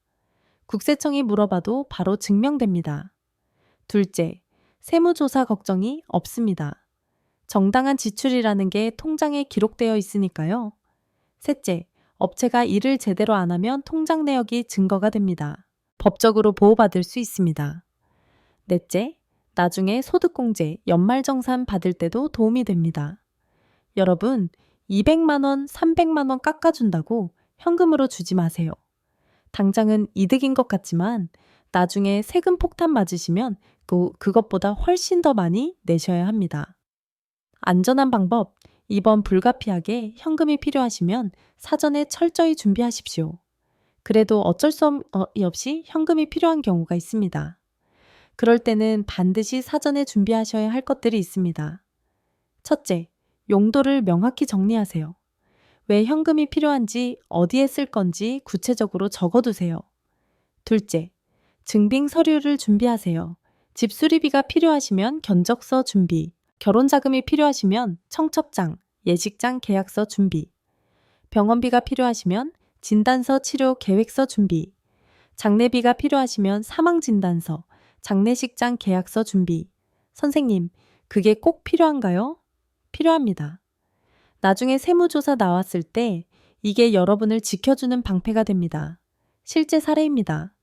국세청이 물어봐도 바로 증명됩니다. 둘째, 세무조사 걱정이 없습니다. 정당한 지출이라는 게 통장에 기록되어 있으니까요. 셋째, 업체가 일을 제대로 안 하면 통장 내역이 증거가 됩니다. 법적으로 보호받을 수 있습니다. 넷째, 나중에 소득공제, 연말정산 받을 때도 도움이 됩니다. 여러분, 200만 원, 300만 원 깎아준다고 현금으로 주지 마세요. 당장은 이득인 것 같지만 나중에 세금 폭탄 맞으시면 그것보다 훨씬 더 많이 내셔야 합니다. 안전한 방법 이번 불가피하게 현금이 필요하시면 사전에 철저히 준비하십시오. 그래도 어쩔 수 없이 현금이 필요한 경우가 있습니다. 그럴 때는 반드시 사전에 준비하셔야 할 것들이 있습니다. 첫째, 용도를 명확히 정리하세요. 왜 현금이 필요한지, 어디에 쓸 건지 구체적으로 적어두세요. 둘째, 증빙 서류를 준비하세요. 집 수리비가 필요하시면 견적서 준비, 결혼 자금이 필요하시면 청첩장, 예식장 계약서 준비, 병원비가 필요하시면 진단서 치료 계획서 준비, 장례비가 필요하시면 사망진단서, 장례식장 계약서 준비. 선생님, 그게 꼭 필요한가요? 필요합니다. 나중에 세무조사 나왔을 때 이게 여러분을 지켜주는 방패가 됩니다. 실제 사례입니다.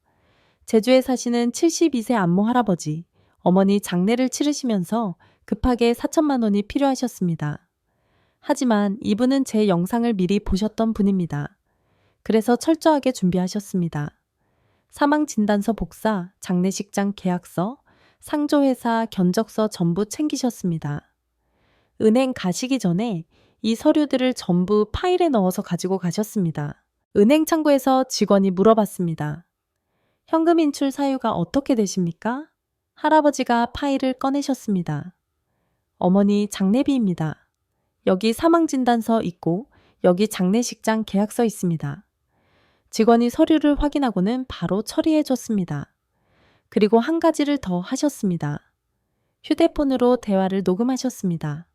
제주에 사시는 72세 안모 할아버지, 어머니 장례를 치르시면서 급하게 4천만 원이 필요하셨습니다. 하지만 이분은 제 영상을 미리 보셨던 분입니다. 그래서 철저하게 준비하셨습니다. 사망진단서 복사, 장례식장 계약서, 상조회사 견적서 전부 챙기셨습니다. 은행 가시기 전에 이 서류들을 전부 파일에 넣어서 가지고 가셨습니다. 은행 창구에서 직원이 물어봤습니다. 현금 인출 사유가 어떻게 되십니까? 할아버지가 파일을 꺼내셨습니다. 어머니 장례비입니다. 여기 사망진단서 있고 여기 장례식장 계약서 있습니다. 직원이 서류를 확인하고는 바로 처리해 줬습니다. 그리고 한 가지를 더 하셨습니다. 휴대폰으로 대화를 녹음하셨습니다.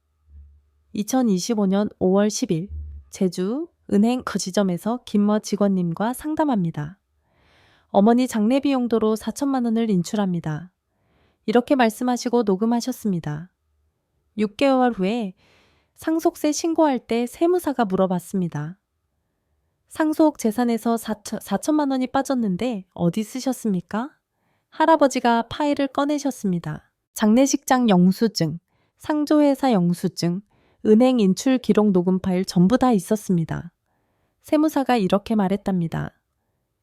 2025년 5월 10일 제주 은행 그 지점에서 김모 직원님과 상담합니다. 어머니 장례비 용도로 4천만 원을 인출합니다. 이렇게 말씀하시고 녹음하셨습니다. 6개월 후에 상속세 신고할 때 세무사가 물어봤습니다. 상속 재산에서 4천만 원이 빠졌는데 어디 쓰셨습니까? 할아버지가 파일을 꺼내셨습니다. 장례식장 영수증, 상조회사 영수증, 은행 인출 기록 녹음 파일 전부 다 있었습니다. 세무사가 이렇게 말했답니다.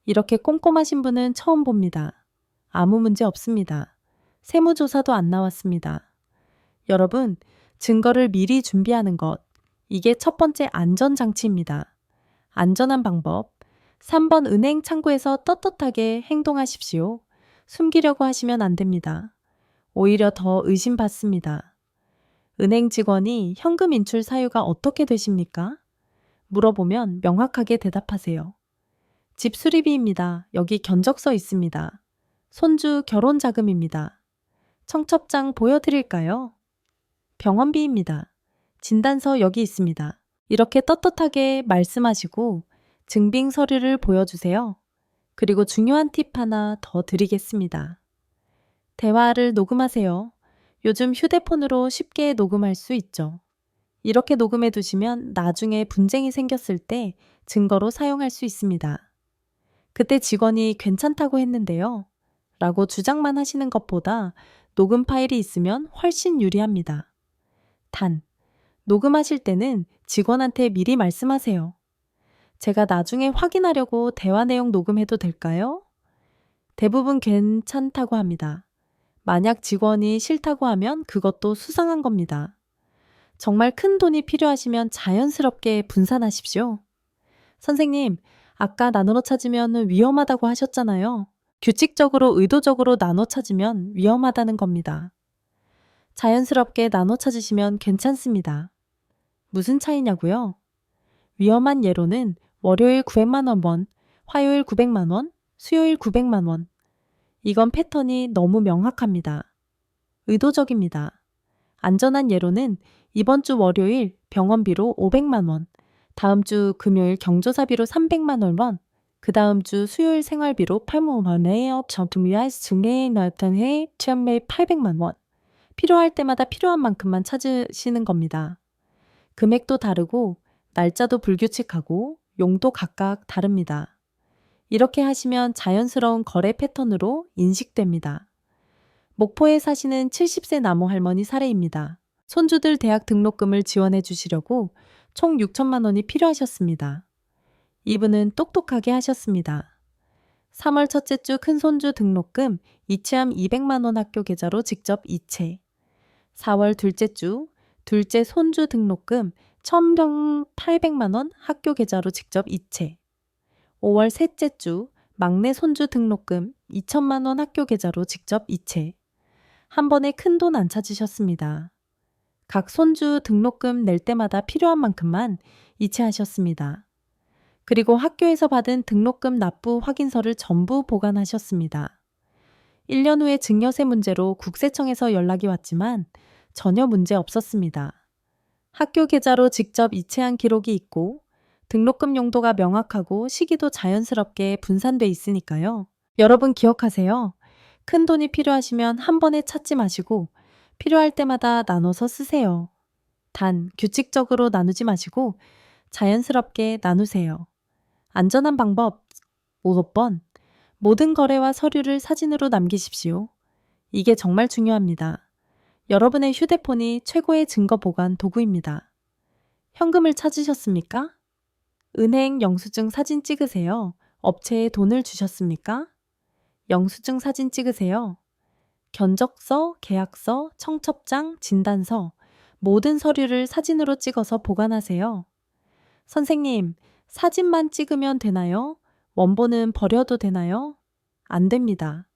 이렇게 꼼꼼하신 분은 처음 봅니다. 아무 문제 없습니다. 세무조사도 안 나왔습니다. 여러분, 증거를 미리 준비하는 것, 이게 첫 번째 안전장치입니다. 안전한 방법. 3번 은행 창구에서 떳떳하게 행동하십시오. 숨기려고 하시면 안 됩니다. 오히려 더 의심받습니다. 은행 직원이 현금 인출 사유가 어떻게 되십니까? 물어보면 명확하게 대답하세요. 집 수리비입니다. 여기 견적서 있습니다. 손주 결혼 자금입니다. 청첩장 보여드릴까요? 병원비입니다. 진단서 여기 있습니다. 이렇게 떳떳하게 말씀하시고 증빙 서류를 보여주세요. 그리고 중요한 팁 하나 더 드리겠습니다. 대화를 녹음하세요. 요즘 휴대폰으로 쉽게 녹음할 수 있죠. 이렇게 녹음해 두시면 나중에 분쟁이 생겼을 때 증거로 사용할 수 있습니다. 그때 직원이 괜찮다고 했는데요. 라고 주장만 하시는 것보다 녹음 파일이 있으면 훨씬 유리합니다. 단, 녹음하실 때는 직원한테 미리 말씀하세요. 제가 나중에 확인하려고 대화 내용 녹음해도 될까요? 대부분 괜찮다고 합니다. 만약 직원이 싫다고 하면 그것도 수상한 겁니다. 정말 큰 돈이 필요하시면 자연스럽게 분산하십시오. 선생님, 아까 나눠 찾으면 위험하다고 하셨잖아요. 규칙적으로 의도적으로 나눠 찾으면 위험하다는 겁니다. 자연스럽게 나눠 찾으시면 괜찮습니다. 무슨 차이냐고요? 위험한 예로는 월요일 900만 원, 화요일 900만 원, 수요일 900만 원. 이건 패턴이 너무 명확합니다. 의도적입니다. 안전한 예로는 이번 주 월요일 병원비로 500만 원, 다음 주 금요일 경조사비로 300만 원, 그 다음 주 수요일 생활비로 8만 원에 점tum위할 증례에 나왔던 해 체험매 800만 원. 필요할 때마다 필요한 만큼만 찾으시는 겁니다. 금액도 다르고 날짜도 불규칙하고 용도 각각 다릅니다. 이렇게 하시면 자연스러운 거래 패턴으로 인식됩니다. 목포에 사시는 70세 나무 할머니 사례입니다. 손주들 대학 등록금을 지원해 주시려고 총 6천만 원이 필요하셨습니다. 이분은 똑똑하게 하셨습니다. 3월 첫째 주 큰손주 등록금 이체함 200만 원 학교 계좌로 직접 이체. 4월 둘째 주 둘째 손주 등록금 1,800만 원 학교 계좌로 직접 이체. 5월 셋째 주 막내 손주 등록금 2천만 원 학교 계좌로 직접 이체. 한 번에 큰 돈 안 찾으셨습니다. 각 손주 등록금 낼 때마다 필요한 만큼만 이체하셨습니다. 그리고 학교에서 받은 등록금 납부 확인서를 전부 보관하셨습니다. 1년 후에 증여세 문제로 국세청에서 연락이 왔지만 전혀 문제 없었습니다. 학교 계좌로 직접 이체한 기록이 있고 등록금 용도가 명확하고 시기도 자연스럽게 분산돼 있으니까요. 여러분 기억하세요. 큰 돈이 필요하시면 한 번에 찾지 마시고 필요할 때마다 나눠서 쓰세요. 단 규칙적으로 나누지 마시고 자연스럽게 나누세요. 안전한 방법 5번. 모든 거래와 서류를 사진으로 남기십시오. 이게 정말 중요합니다. 여러분의 휴대폰이 최고의 증거 보관 도구입니다. 현금을 찾으셨습니까? 은행 영수증 사진 찍으세요. 업체에 돈을 주셨습니까? 영수증 사진 찍으세요. 견적서, 계약서, 청첩장, 진단서, 모든 서류를 사진으로 찍어서 보관하세요. 선생님, 사진만 찍으면 되나요? 원본은 버려도 되나요? 안 됩니다.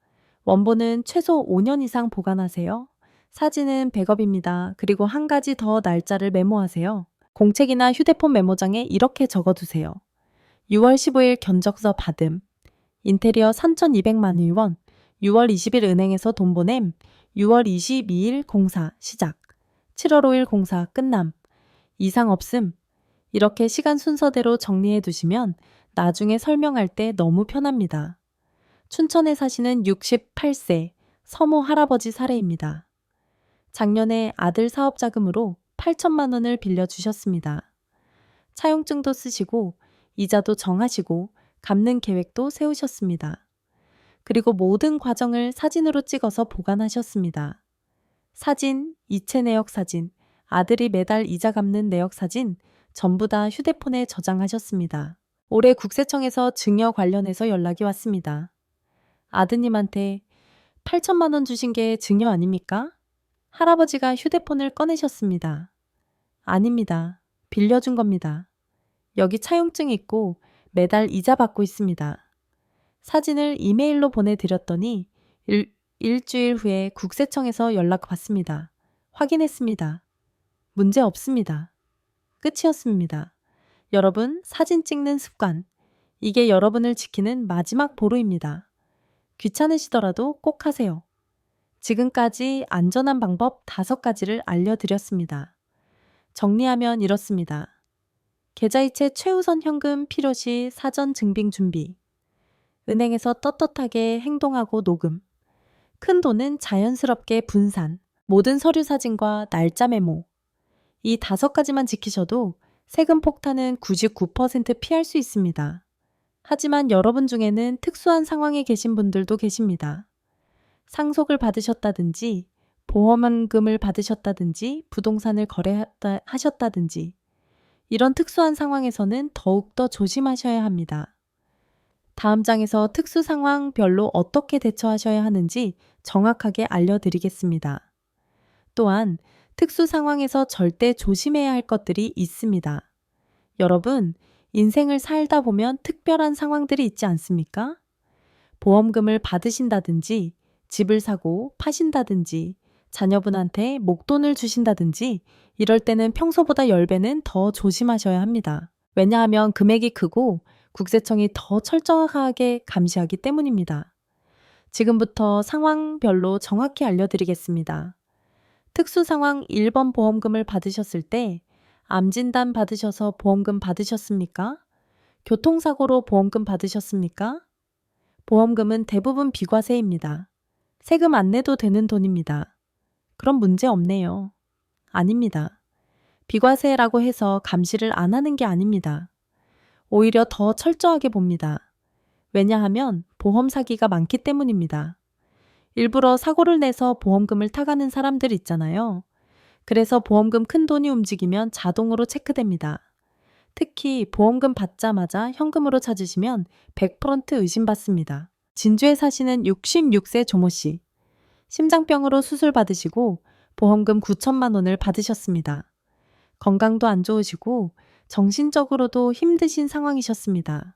원본은 최소 5년 이상 보관하세요. 사진은 백업입니다. 그리고 한 가지 더 날짜를 메모하세요. 공책이나 휴대폰 메모장에 이렇게 적어두세요. 6월 15일 견적서 받음. 인테리어 3,200만 원. 6월 20일 은행에서 돈 보냄. 6월 22일 공사 시작. 7월 5일 공사 끝남. 이상 없음. 이렇게 시간 순서대로 정리해 두시면 나중에 설명할 때 너무 편합니다. 춘천에 사시는 68세 서모 할아버지 사례입니다. 작년에 아들 사업 자금으로 8천만 원을 빌려주셨습니다. 차용증도 쓰시고 이자도 정하시고 갚는 계획도 세우셨습니다. 그리고 모든 과정을 사진으로 찍어서 보관하셨습니다. 사진, 이체 내역 사진, 아들이 매달 이자 갚는 내역 사진 전부 다 휴대폰에 저장하셨습니다. 올해 국세청에서 증여 관련해서 연락이 왔습니다. 아드님한테 8천만 원 주신 게 증여 아닙니까? 할아버지가 휴대폰을 꺼내셨습니다. 아닙니다. 빌려준 겁니다. 여기 차용증이 있고 매달 이자 받고 있습니다. 사진을 이메일로 보내드렸더니 일주일 후에 국세청에서 연락 왔습니다. 확인했습니다. 문제 없습니다. 끝이었습니다. 여러분, 사진 찍는 습관. 이게 여러분을 지키는 마지막 보루입니다. 귀찮으시더라도 꼭 하세요. 지금까지 안전한 방법 5가지를 알려드렸습니다. 정리하면 이렇습니다. 계좌이체 최우선 현금 필요시 사전 증빙 준비. 은행에서 떳떳하게 행동하고 녹음. 큰 돈은 자연스럽게 분산. 모든 서류 사진과 날짜 메모. 이 5가지만 지키셔도 세금 폭탄은 99% 피할 수 있습니다. 하지만 여러분 중에는 특수한 상황에 계신 분들도 계십니다. 상속을 받으셨다든지, 보험금을 받으셨다든지, 부동산을 거래하셨다든지, 이런 특수한 상황에서는 더욱더 조심하셔야 합니다. 다음 장에서 특수 상황별로 어떻게 대처하셔야 하는지 정확하게 알려드리겠습니다. 또한 특수 상황에서 절대 조심해야 할 것들이 있습니다. 여러분, 인생을 살다 보면 특별한 상황들이 있지 않습니까? 보험금을 받으신다든지, 집을 사고 파신다든지, 자녀분한테 목돈을 주신다든지, 이럴 때는 평소보다 10배는 더 조심하셔야 합니다. 왜냐하면 금액이 크고 국세청이 더 철저하게 감시하기 때문입니다. 지금부터 상황별로 정확히 알려드리겠습니다. 특수 상황 1번 보험금을 받으셨을 때 암진단 받으셔서 보험금 받으셨습니까? 교통사고로 보험금 받으셨습니까? 보험금은 대부분 비과세입니다. 세금 안 내도 되는 돈입니다. 그럼 문제 없네요. 아닙니다. 비과세라고 해서 감시를 안 하는 게 아닙니다. 오히려 더 철저하게 봅니다. 왜냐하면 보험 사기가 많기 때문입니다. 일부러 사고를 내서 보험금을 타가는 사람들 있잖아요. 그래서 보험금 큰 돈이 움직이면 자동으로 체크됩니다. 특히 보험금 받자마자 현금으로 찾으시면 100% 의심받습니다. 진주에 사시는 66세 조모 씨. 심장병으로 수술 받으시고 보험금 9천만 원을 받으셨습니다. 건강도 안 좋으시고 정신적으로도 힘드신 상황이셨습니다.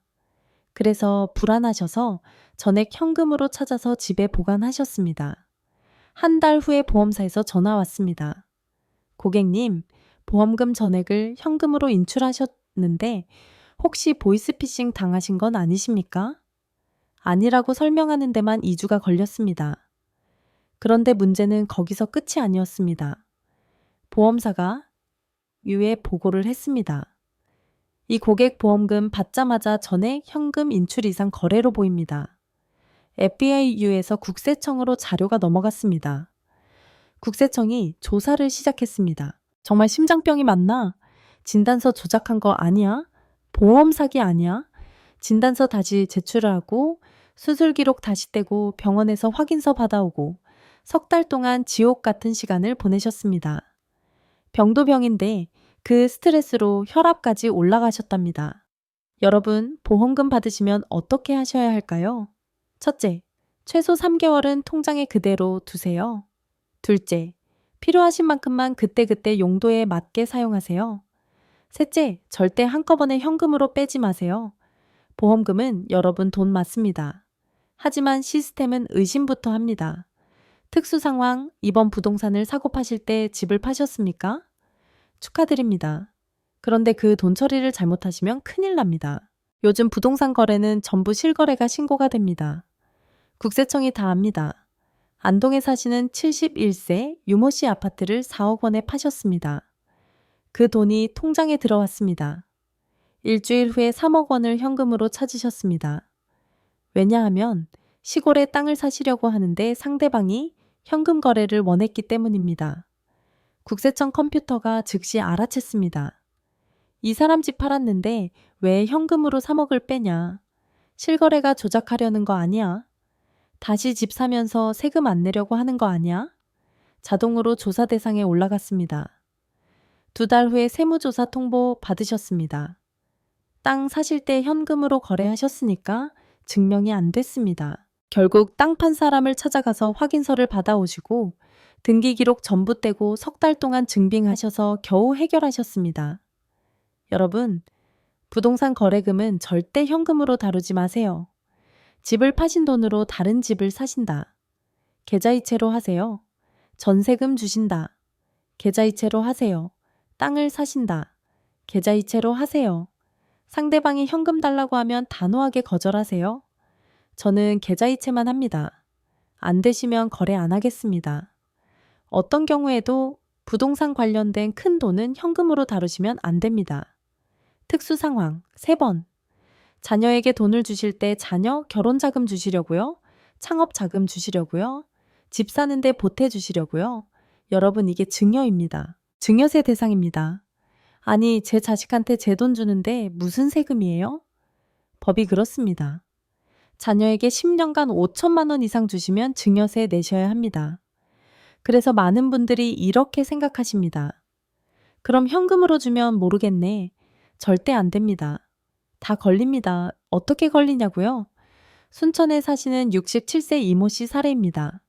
그래서 불안하셔서 전액 현금으로 찾아서 집에 보관하셨습니다. 한 달 후에 보험사에서 전화 왔습니다. 고객님, 보험금 전액을 현금으로 인출하셨는데 혹시 보이스피싱 당하신 건 아니십니까? 아니라고 설명하는 데만 2주가 걸렸습니다. 그런데 문제는 거기서 끝이 아니었습니다. 보험사가 유에 보고를 했습니다. 이 고객 보험금 받자마자 전액 현금 인출 이상 거래로 보입니다. FIU에서 국세청으로 자료가 넘어갔습니다. 국세청이 조사를 시작했습니다. 정말 심장병이 맞나? 진단서 조작한 거 아니야? 보험 사기 아니야? 진단서 다시 제출을 하고 수술 기록 다시 떼고 병원에서 확인서 받아오고 석 달 동안 지옥 같은 시간을 보내셨습니다. 병도 병인데 그 스트레스로 혈압까지 올라가셨답니다. 여러분, 보험금 받으시면 어떻게 하셔야 할까요? 첫째, 최소 3개월은 통장에 그대로 두세요. 둘째, 필요하신 만큼만 그때그때 용도에 맞게 사용하세요. 셋째, 절대 한꺼번에 현금으로 빼지 마세요. 보험금은 여러분 돈 맞습니다. 하지만 시스템은 의심부터 합니다. 특수 상황, 이번 부동산을 사고 파실 때 집을 파셨습니까? 축하드립니다. 그런데 그 돈 처리를 잘못하시면 큰일 납니다. 요즘 부동산 거래는 전부 실거래가 신고가 됩니다. 국세청이 다 압니다. 안동에 사시는 71세 유모 씨 아파트를 4억 원에 파셨습니다. 그 돈이 통장에 들어왔습니다. 일주일 후에 3억 원을 현금으로 찾으셨습니다. 왜냐하면 시골에 땅을 사시려고 하는데 상대방이 현금 거래를 원했기 때문입니다. 국세청 컴퓨터가 즉시 알아챘습니다. 이 사람 집 팔았는데 왜 현금으로 3억을 빼냐? 실거래가 조작하려는 거 아니야? 다시 집 사면서 세금 안 내려고 하는 거 아니야? 자동으로 조사 대상에 올라갔습니다. 2달 후에 세무조사 통보 받으셨습니다. 땅 사실 때 현금으로 거래하셨으니까 증명이 안 됐습니다. 결국 땅 판 사람을 찾아가서 확인서를 받아오시고 등기 기록 전부 떼고 석 달 동안 증빙하셔서 겨우 해결하셨습니다. 여러분, 부동산 거래금은 절대 현금으로 다루지 마세요. 집을 파신 돈으로 다른 집을 사신다. 계좌이체로 하세요. 전세금 주신다. 계좌이체로 하세요. 땅을 사신다. 계좌이체로 하세요. 상대방이 현금 달라고 하면 단호하게 거절하세요. 저는 계좌이체만 합니다. 안 되시면 거래 안 하겠습니다. 어떤 경우에도 부동산 관련된 큰 돈은 현금으로 다루시면 안 됩니다. 특수 상황 3번. 자녀에게 돈을 주실 때 자녀 결혼자금 주시려고요? 창업자금 주시려고요? 집 사는데 보태 주시려고요? 여러분, 이게 증여입니다. 증여세 대상입니다. 아니, 제 자식한테 제 돈 주는데 무슨 세금이에요? 법이 그렇습니다. 자녀에게 10년간 5천만 원 이상 주시면 증여세 내셔야 합니다. 그래서 많은 분들이 이렇게 생각하십니다. 그럼 현금으로 주면 모르겠네. 절대 안 됩니다. 다 걸립니다. 어떻게 걸리냐고요? 순천에 사시는 67세 이모 씨 사례입니다.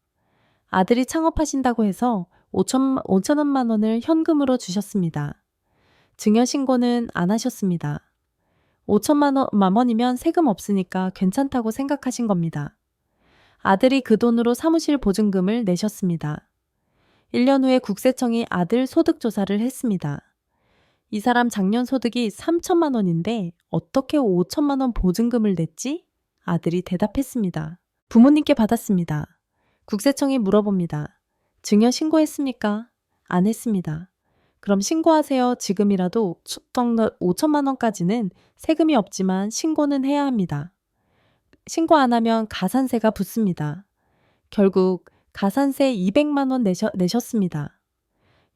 아들이 창업하신다고 해서 5천만 원을 현금으로 주셨습니다. 증여신고는 안 하셨습니다. 5천만 원이면 세금 없으니까 괜찮다고 생각하신 겁니다. 아들이 그 돈으로 사무실 보증금을 내셨습니다. 1년 후에 국세청이 아들 소득조사를 했습니다. 이 사람 작년 소득이 3천만 원인데 어떻게 5천만 원 보증금을 냈지? 아들이 대답했습니다. 부모님께 받았습니다. 국세청이 물어봅니다. 증여 신고했습니까? 안 했습니다. 그럼 신고하세요. 지금이라도 5천만 원까지는 세금이 없지만 신고는 해야 합니다. 신고 안 하면 가산세가 붙습니다. 결국 가산세 200만 원 내셨습니다.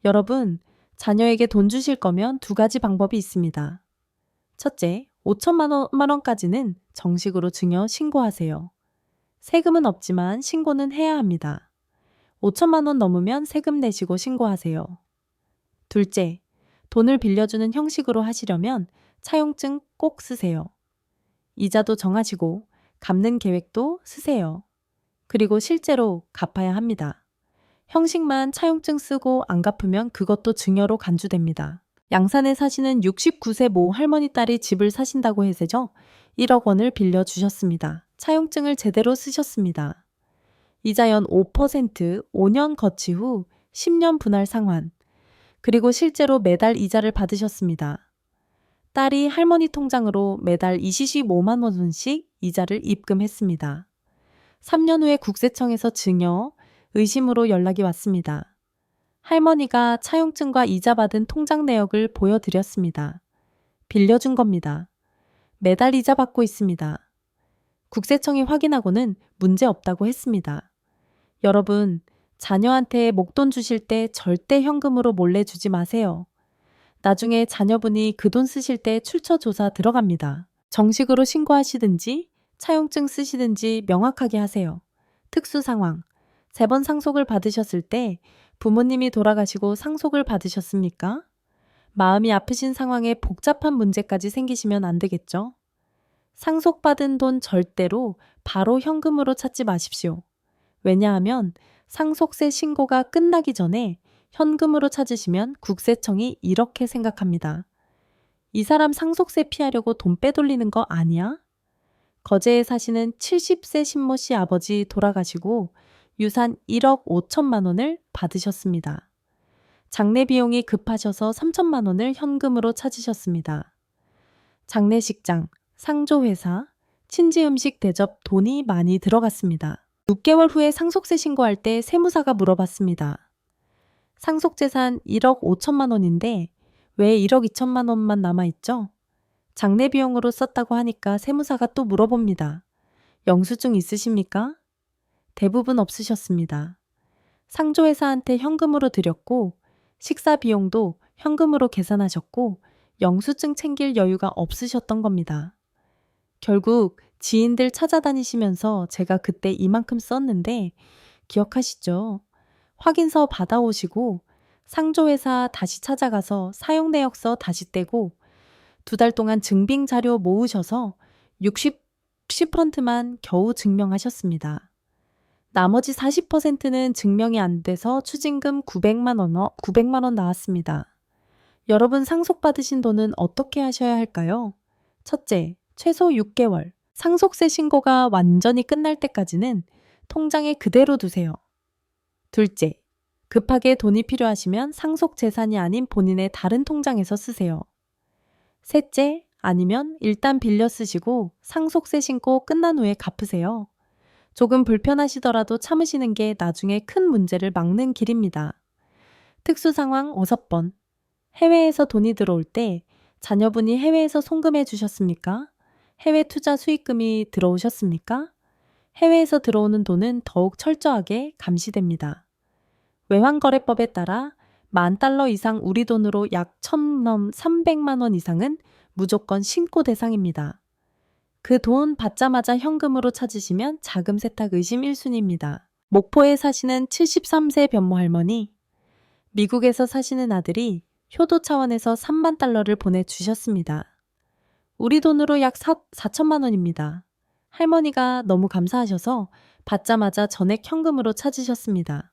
여러분, 자녀에게 돈 주실 거면 2가지 방법이 있습니다. 첫째, 5천만 원까지는 정식으로 증여 신고하세요. 세금은 없지만 신고는 해야 합니다. 5천만 원 넘으면 세금 내시고 신고하세요. 둘째, 돈을 빌려주는 형식으로 하시려면 차용증 꼭 쓰세요. 이자도 정하시고 갚는 계획도 쓰세요. 그리고 실제로 갚아야 합니다. 형식만 차용증 쓰고 안 갚으면 그것도 증여로 간주됩니다. 양산에 사시는 69세 모 할머니 딸이 집을 사신다고 해서죠. 1억 원을 빌려주셨습니다. 차용증을 제대로 쓰셨습니다. 이자연 5%, 5년 거치 후 10년 분할 상환, 그리고 실제로 매달 이자를 받으셨습니다. 딸이 할머니 통장으로 매달 25만 원씩 이자를 입금했습니다. 3년 후에 국세청에서 증여, 의심으로 연락이 왔습니다. 할머니가 차용증과 이자 받은 통장 내역을 보여드렸습니다. 빌려준 겁니다. 매달 이자 받고 있습니다. 국세청이 확인하고는 문제 없다고 했습니다. 여러분, 자녀한테 목돈 주실 때 절대 현금으로 몰래 주지 마세요. 나중에 자녀분이 그 돈 쓰실 때 출처 조사 들어갑니다. 정식으로 신고하시든지 차용증 쓰시든지 명확하게 하세요. 특수 상황. 3번 상속을 받으셨을 때 부모님이 돌아가시고 상속을 받으셨습니까? 마음이 아프신 상황에 복잡한 문제까지 생기시면 안 되겠죠? 상속받은 돈 절대로 바로 현금으로 찾지 마십시오. 왜냐하면 상속세 신고가 끝나기 전에 현금으로 찾으시면 국세청이 이렇게 생각합니다. 이 사람 상속세 피하려고 돈 빼돌리는 거 아니야? 거제에 사시는 70세 신모 씨 아버지 돌아가시고 유산 1억 5천만 원을 받으셨습니다. 장례 비용이 급하셔서 3천만 원을 현금으로 찾으셨습니다. 장례식장, 상조회사, 친지음식 대접 돈이 많이 들어갔습니다. 6개월 후에 상속세 신고할 때 세무사가 물어봤습니다. 상속재산 1억 5천만 원인데 왜 1억 2천만 원만 남아있죠? 장례 비용으로 썼다고 하니까 세무사가 또 물어봅니다. 영수증 있으십니까? 대부분 없으셨습니다. 상조회사한테 현금으로 드렸고 식사 비용도 현금으로 계산하셨고 영수증 챙길 여유가 없으셨던 겁니다. 결국 지인들 찾아다니시면서 제가 그때 이만큼 썼는데 기억하시죠? 확인서 받아오시고 상조회사 다시 찾아가서 사용내역서 다시 떼고 2달 동안 증빙 자료 모으셔서 60%만 겨우 증명하셨습니다. 나머지 40%는 증명이 안 돼서 추징금 900만 원 나왔습니다. 여러분 상속받으신 돈은 어떻게 하셔야 할까요? 첫째, 최소 6개월. 상속세 신고가 완전히 끝날 때까지는 통장에 그대로 두세요. 둘째, 급하게 돈이 필요하시면 상속 재산이 아닌 본인의 다른 통장에서 쓰세요. 셋째, 아니면 일단 빌려 쓰시고 상속세 신고 끝난 후에 갚으세요. 조금 불편하시더라도 참으시는 게 나중에 큰 문제를 막는 길입니다. 특수상황 5번. 해외에서 돈이 들어올 때 자녀분이 해외에서 송금해 주셨습니까? 해외 투자 수익금이 들어오셨습니까? 해외에서 들어오는 돈은 더욱 철저하게 감시됩니다. 외환거래법에 따라 $10,000 이상 우리 돈으로 약 300만 원 이상은 무조건 신고 대상입니다. 그 돈 받자마자 현금으로 찾으시면 자금 세탁 의심 1순위입니다. 목포에 사시는 73세 변모 할머니. 미국에서 사시는 아들이 효도 차원에서 $30,000를 보내주셨습니다. 우리 돈으로 약 4천만 원입니다. 할머니가 너무 감사하셔서 받자마자 전액 현금으로 찾으셨습니다.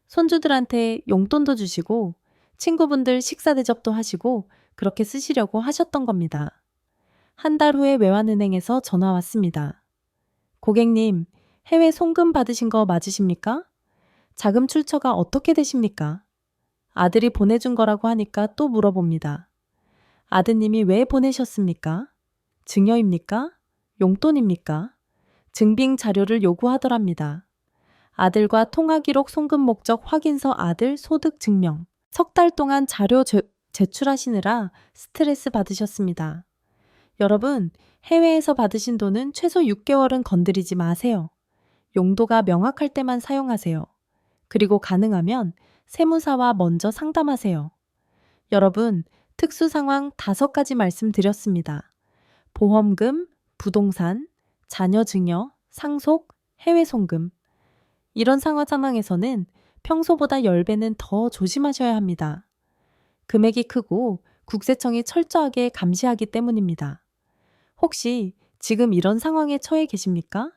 손주들한테 용돈도 주시고 친구분들 식사 대접도 하시고 그렇게 쓰시려고 하셨던 겁니다. 한 달 후에 외환은행에서 전화 왔습니다. 고객님, 해외 송금 받으신 거 맞으십니까? 자금 출처가 어떻게 되십니까? 아들이 보내준 거라고 하니까 또 물어봅니다. 아드님이 왜 보내셨습니까? 증여입니까? 용돈입니까? 증빙 자료를 요구하더랍니다. 아들과 통화기록 송금 목적 확인서 아들 소득 증명. 3달 동안 자료 제출하시느라 스트레스 받으셨습니다. 여러분, 해외에서 받으신 돈은 최소 6개월은 건드리지 마세요. 용도가 명확할 때만 사용하세요. 그리고 가능하면 세무사와 먼저 상담하세요. 여러분, 특수 상황 5가지 말씀드렸습니다. 보험금, 부동산, 자녀 증여, 상속, 해외 송금. 이런 상황에서는 평소보다 10배는 더 조심하셔야 합니다. 금액이 크고 국세청이 철저하게 감시하기 때문입니다. 혹시 지금 이런 상황에 처해 계십니까?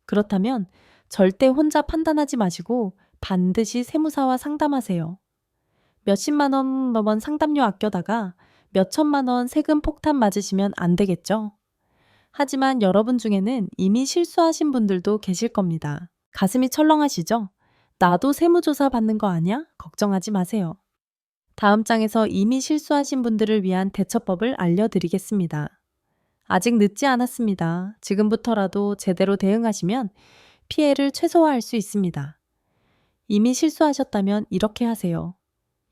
그렇다면 절대 혼자 판단하지 마시고 반드시 세무사와 상담하세요. 몇십만 원 넘은 상담료 아껴다가 몇천만 원 세금 폭탄 맞으시면 안 되겠죠? 하지만 여러분 중에는 이미 실수하신 분들도 계실 겁니다. 가슴이 철렁하시죠? 나도 세무조사 받는 거 아니야? 걱정하지 마세요. 다음 장에서 이미 실수하신 분들을 위한 대처법을 알려드리겠습니다. 아직 늦지 않았습니다. 지금부터라도 제대로 대응하시면 피해를 최소화할 수 있습니다. 이미 실수하셨다면 이렇게 하세요.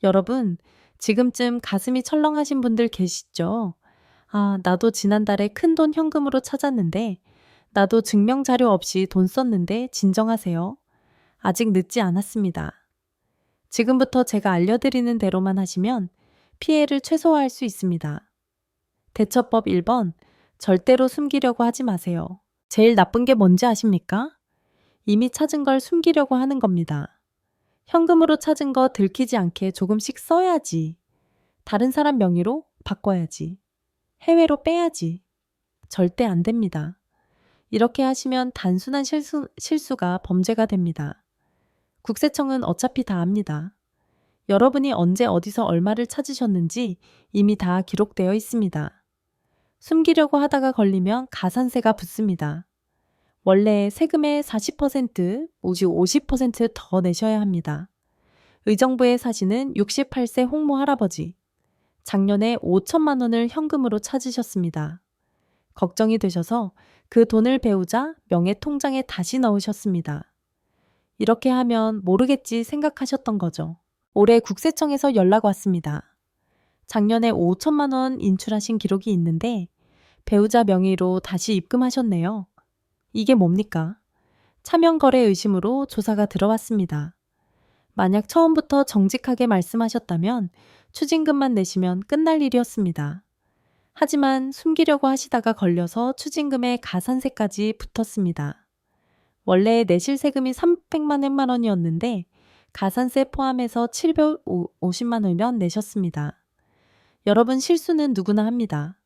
여러분, 지금쯤 가슴이 철렁하신 분들 계시죠? 아, 나도 지난달에 큰돈 현금으로 찾았는데, 나도 증명 자료 없이 돈 썼는데 진정하세요. 아직 늦지 않았습니다. 지금부터 제가 알려드리는 대로만 하시면 피해를 최소화할 수 있습니다. 대처법 1번, 절대로 숨기려고 하지 마세요. 제일 나쁜 게 뭔지 아십니까? 이미 찾은 걸 숨기려고 하는 겁니다. 현금으로 찾은 거 들키지 않게 조금씩 써야지. 다른 사람 명의로 바꿔야지. 해외로 빼야지. 절대 안 됩니다. 이렇게 하시면 단순한 실수가 범죄가 됩니다. 국세청은 어차피 다 압니다. 여러분이 언제 어디서 얼마를 찾으셨는지 이미 다 기록되어 있습니다. 숨기려고 하다가 걸리면 가산세가 붙습니다. 원래 세금의 40%, 50%더 내셔야 합니다. 의정부에 사시는 68세 홍모 할아버지. 작년에 5천만 원을 현금으로 찾으셨습니다. 걱정이 되셔서 그 돈을 배우자 명의 통장에 다시 넣으셨습니다. 이렇게 하면 모르겠지 생각하셨던 거죠. 올해 국세청에서 연락 왔습니다. 작년에 5천만 원 인출하신 기록이 있는데 배우자 명의로 다시 입금하셨네요. 이게 뭡니까? 차명거래 의심으로 조사가 들어왔습니다. 만약 처음부터 정직하게 말씀하셨다면 추징금만 내시면 끝날 일이었습니다. 하지만 숨기려고 하시다가 걸려서 추징금에 가산세까지 붙었습니다. 원래 내실 세금이 300만 원이었는데 가산세 포함해서 750만 원이면 내셨습니다. 여러분 실수는 누구나 합니다.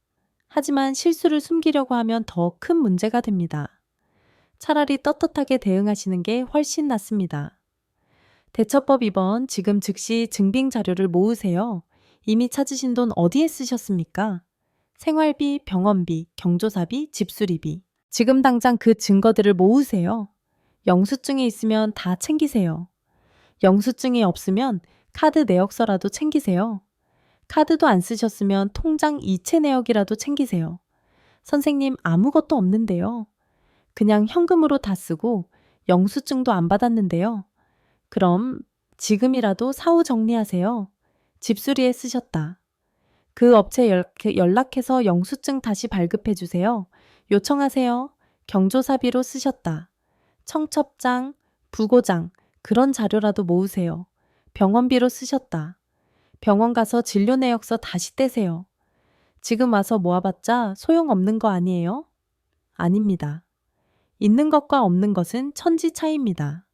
하지만 실수를 숨기려고 하면 더 큰 문제가 됩니다. 차라리 떳떳하게 대응하시는 게 훨씬 낫습니다. 대처법 2번, 지금 즉시 증빙 자료를 모으세요. 이미 찾으신 돈 어디에 쓰셨습니까? 생활비, 병원비, 경조사비, 집수리비. 지금 당장 그 증거들을 모으세요. 영수증이 있으면 다 챙기세요. 영수증이 없으면 카드 내역서라도 챙기세요. 카드도 안 쓰셨으면 통장 이체 내역이라도 챙기세요. 선생님, 아무것도 없는데요. 그냥 현금으로 다 쓰고 영수증도 안 받았는데요. 그럼 지금이라도 사후 정리하세요. 집수리에 쓰셨다. 그 업체 연락해서 영수증 다시 발급해 주세요. 요청하세요. 경조사비로 쓰셨다. 청첩장, 부고장, 그런 자료라도 모으세요. 병원비로 쓰셨다. 병원 가서 진료 내역서 다시 떼세요. 지금 와서 모아봤자 소용없는 거 아니에요? 아닙니다. 있는 것과 없는 것은 천지 차이입니다.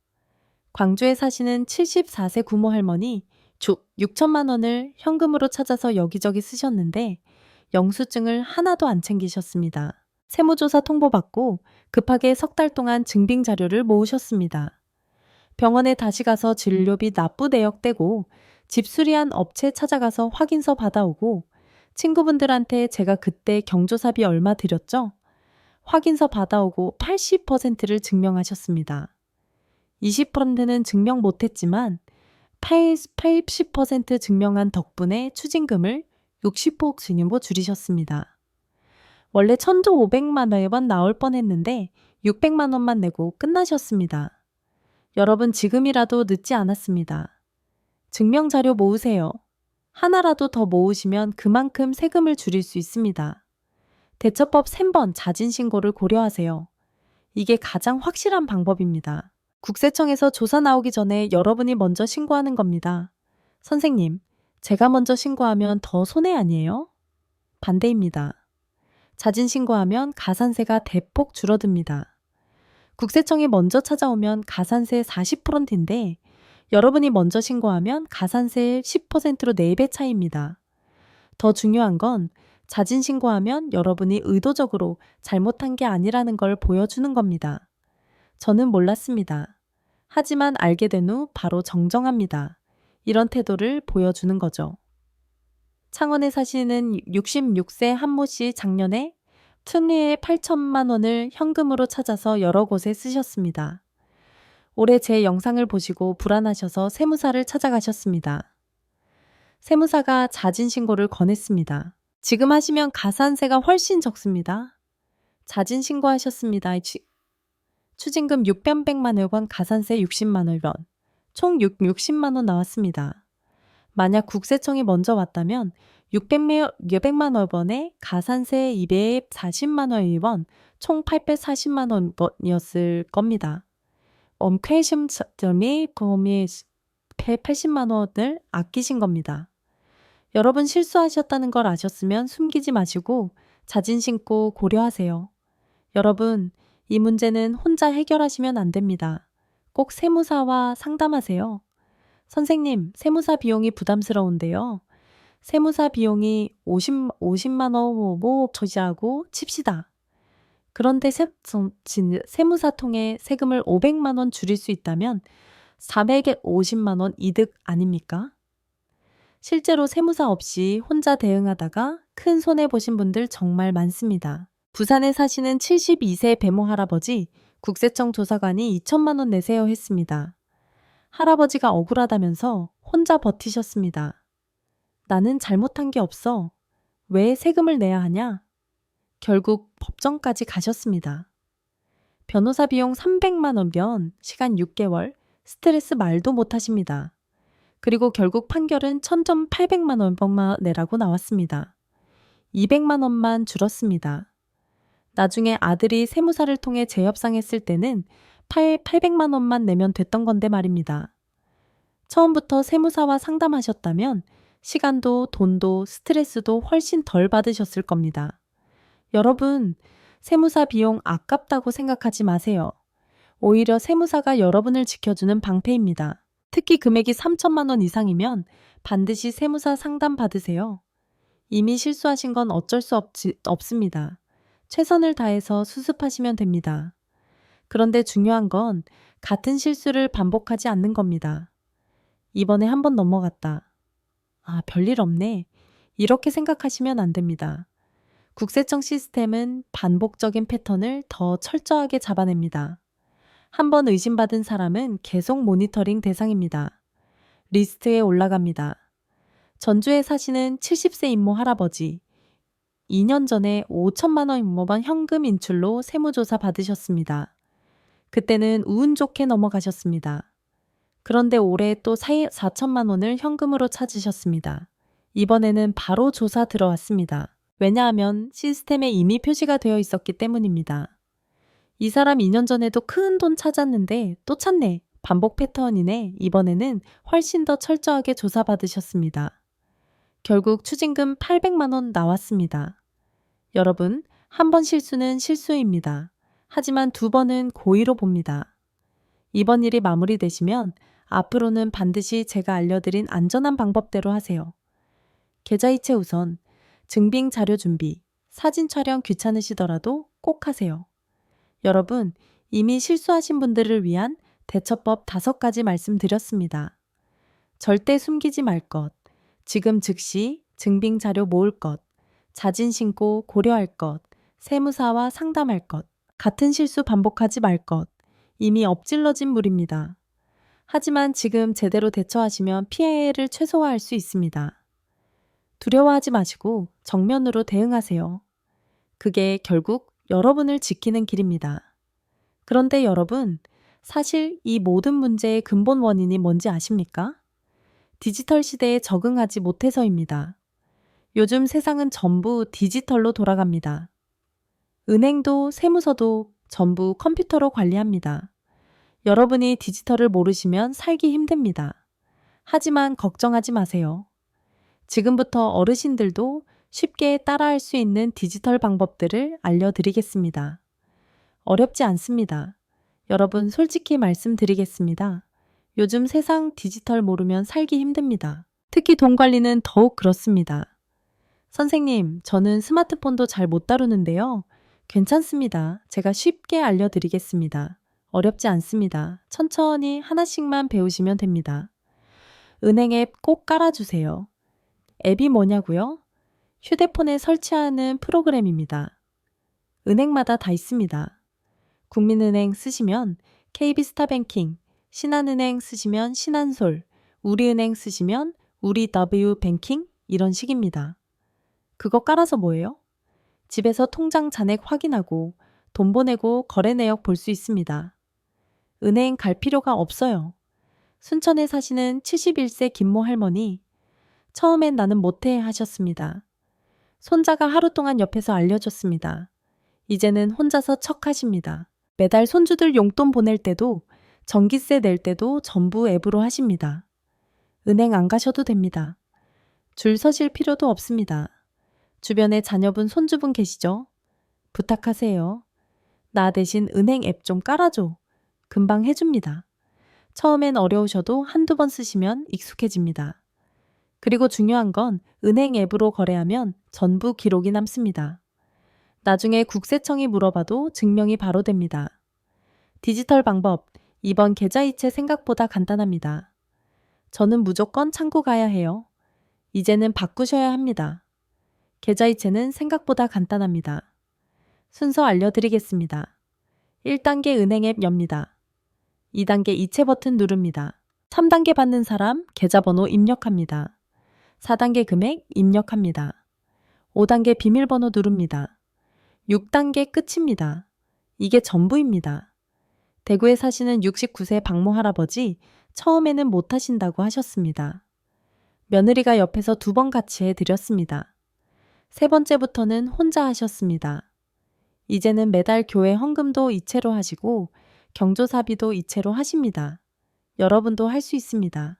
광주에 사시는 74세 구모 할머니 6천만 원을 현금으로 찾아서 여기저기 쓰셨는데 영수증을 하나도 안 챙기셨습니다. 세무조사 통보받고 급하게 석 달 동안 증빙 자료를 모으셨습니다. 병원에 다시 가서 진료비 납부 내역 떼고 집수리한 업체 찾아가서 확인서 받아오고 친구분들한테 제가 그때 경조사비 얼마 드렸죠? 확인서 받아오고 80%를 증명하셨습니다. 20%는 증명 못했지만 80% 증명한 덕분에 추징금을 60억 증여보 줄이셨습니다. 원래 1,500만 원 나올 뻔했는데 600만 원만 내고 끝나셨습니다. 여러분 지금이라도 늦지 않았습니다. 증명자료 모으세요. 하나라도 더 모으시면 그만큼 세금을 줄일 수 있습니다. 대처법 3번 자진신고를 고려하세요. 이게 가장 확실한 방법입니다. 국세청에서 조사 나오기 전에 여러분이 먼저 신고하는 겁니다. 선생님, 제가 먼저 신고하면 더 손해 아니에요? 반대입니다. 자진신고하면 가산세가 대폭 줄어듭니다. 국세청이 먼저 찾아오면 가산세 40%인데 여러분이 먼저 신고하면 가산세 10%로 4배 차이입니다. 더 중요한 건 자진신고하면 여러분이 의도적으로 잘못한 게 아니라는 걸 보여주는 겁니다. 저는 몰랐습니다. 하지만 알게 된 후 바로 정정합니다. 이런 태도를 보여주는 거죠. 창원에 사시는 66세 한모 씨 작년에 특례의 8천만 원을 현금으로 찾아서 여러 곳에 쓰셨습니다. 올해 제 영상을 보시고 불안하셔서 세무사를 찾아가셨습니다. 세무사가 자진신고를 권했습니다. 지금 하시면 가산세가 훨씬 적습니다. 자진신고하셨습니다. 추징금 600만 원, 가산세 60만 원, 총 60만 원 나왔습니다. 만약 국세청이 먼저 왔다면 600만 원에 가산세 240만 원, 총 840만 원이었을 겁니다. 쾌심점이 180만 원을 아끼신 겁니다. 여러분 실수하셨다는 걸 아셨으면 숨기지 마시고 자진신고 고려하세요. 여러분, 이 문제는 혼자 해결하시면 안 됩니다. 꼭 세무사와 상담하세요. 선생님, 세무사 비용이 부담스러운데요. 세무사 비용이 50만 원 저지하고 칩시다. 그런데 세무사 통해 세금을 500만 원 줄일 수 있다면 450만 원 이득 아닙니까? 실제로 세무사 없이 혼자 대응하다가 큰 손해 보신 분들 정말 많습니다. 부산에 사시는 72세 배모 할아버지 국세청 조사관이 2천만 원 내세요 했습니다. 할아버지가 억울하다면서 혼자 버티셨습니다. 나는 잘못한 게 없어. 왜 세금을 내야 하냐? 결국 법정까지 가셨습니다. 변호사 비용 300만 원면 시간 6개월, 스트레스 말도 못 하십니다. 그리고 결국 판결은 1,800만 원만 내라고 나왔습니다. 200만 원만 줄었습니다. 나중에 아들이 세무사를 통해 재협상했을 때는 800만 원만 내면 됐던 건데 말입니다. 처음부터 세무사와 상담하셨다면 시간도 돈도 스트레스도 훨씬 덜 받으셨을 겁니다. 여러분, 세무사 비용 아깝다고 생각하지 마세요. 오히려 세무사가 여러분을 지켜주는 방패입니다. 특히 금액이 3천만 원 이상이면 반드시 세무사 상담 받으세요. 이미 실수하신 건 어쩔 수 없습니다. 최선을 다해서 수습하시면 됩니다. 그런데 중요한 건 같은 실수를 반복하지 않는 겁니다. 이번에 한 번 넘어갔다. 아, 별일 없네. 이렇게 생각하시면 안 됩니다. 국세청 시스템은 반복적인 패턴을 더 철저하게 잡아냅니다. 한 번 의심받은 사람은 계속 모니터링 대상입니다. 리스트에 올라갑니다. 전주에 사시는 70세 임모 할아버지. 2년 전에 5천만 원 임모반 현금 인출로 세무조사 받으셨습니다. 그때는 운 좋게 넘어가셨습니다. 그런데 올해 또 4천만 원을 현금으로 찾으셨습니다. 이번에는 바로 조사 들어왔습니다. 왜냐하면 시스템에 이미 표시가 되어 있었기 때문입니다. 이 사람 2년 전에도 큰 돈 찾았는데 또 찾네. 반복 패턴이네. 이번에는 훨씬 더 철저하게 조사받으셨습니다. 결국 추징금 800만 원 나왔습니다. 여러분, 한 번 실수는 실수입니다. 하지만 두 번은 고의로 봅니다. 이번 일이 마무리되시면 앞으로는 반드시 제가 알려드린 안전한 방법대로 하세요. 계좌이체 우선, 증빙 자료 준비, 사진 촬영 귀찮으시더라도 꼭 하세요. 여러분, 이미 실수하신 분들을 위한 대처법 5가지 말씀드렸습니다. 절대 숨기지 말 것, 지금 즉시 증빙 자료 모을 것, 자진신고 고려할 것, 세무사와 상담할 것, 같은 실수 반복하지 말 것, 이미 엎질러진 물입니다. 하지만 지금 제대로 대처하시면 피해를 최소화할 수 있습니다. 두려워하지 마시고 정면으로 대응하세요. 그게 결국 여러분을 지키는 길입니다. 그런데 여러분, 사실 이 모든 문제의 근본 원인이 뭔지 아십니까? 디지털 시대에 적응하지 못해서입니다. 요즘 세상은 전부 디지털로 돌아갑니다. 은행도 세무서도 전부 컴퓨터로 관리합니다. 여러분이 디지털을 모르시면 살기 힘듭니다. 하지만 걱정하지 마세요. 지금부터 어르신들도 쉽게 따라할 수 있는 디지털 방법들을 알려드리겠습니다. 어렵지 않습니다. 여러분 솔직히 말씀드리겠습니다. 요즘 세상 디지털 모르면 살기 힘듭니다. 특히 돈 관리는 더욱 그렇습니다. 선생님, 저는 스마트폰도 잘 못 다루는데요. 괜찮습니다. 제가 쉽게 알려드리겠습니다. 어렵지 않습니다. 천천히 하나씩만 배우시면 됩니다. 은행 앱 꼭 깔아주세요. 앱이 뭐냐고요? 휴대폰에 설치하는 프로그램입니다. 은행마다 다 있습니다. 국민은행 쓰시면 KB스타뱅킹, 신한은행 쓰시면 신한솔, 우리은행 쓰시면 우리W뱅킹 이런 식입니다. 그거 깔아서 뭐예요? 집에서 통장 잔액 확인하고 돈 보내고 거래 내역 볼 수 있습니다. 은행 갈 필요가 없어요. 순천에 사시는 71세 김모 할머니, 처음엔 나는 못해 하셨습니다. 손자가 하루 동안 옆에서 알려줬습니다. 이제는 혼자서 척하십니다. 매달 손주들 용돈 보낼 때도 전기세 낼 때도 전부 앱으로 하십니다. 은행 안 가셔도 됩니다. 줄 서실 필요도 없습니다. 주변에 자녀분, 손주분 계시죠? 부탁하세요. 나 대신 은행 앱 좀 깔아줘. 금방 해줍니다. 처음엔 어려우셔도 한두 번 쓰시면 익숙해집니다. 그리고 중요한 건 은행 앱으로 거래하면 전부 기록이 남습니다. 나중에 국세청이 물어봐도 증명이 바로 됩니다. 디지털 방법, 이번 계좌이체 생각보다 간단합니다. 저는 무조건 창구 가야 해요. 이제는 바꾸셔야 합니다. 계좌이체는 생각보다 간단합니다. 순서 알려드리겠습니다. 1단계 은행 앱 엽니다. 2단계 이체 버튼 누릅니다. 3단계 받는 사람 계좌번호 입력합니다. 4단계 금액 입력합니다. 5단계 비밀번호 누릅니다. 6단계 끝입니다. 이게 전부입니다. 대구에 사시는 69세 박모 할아버지 처음에는 못하신다고 하셨습니다. 며느리가 옆에서 2번 같이 해드렸습니다. 3번째부터는 혼자 하셨습니다. 이제는 매달 교회 헌금도 이체로 하시고 경조사비도 이체로 하십니다. 여러분도 할 수 있습니다.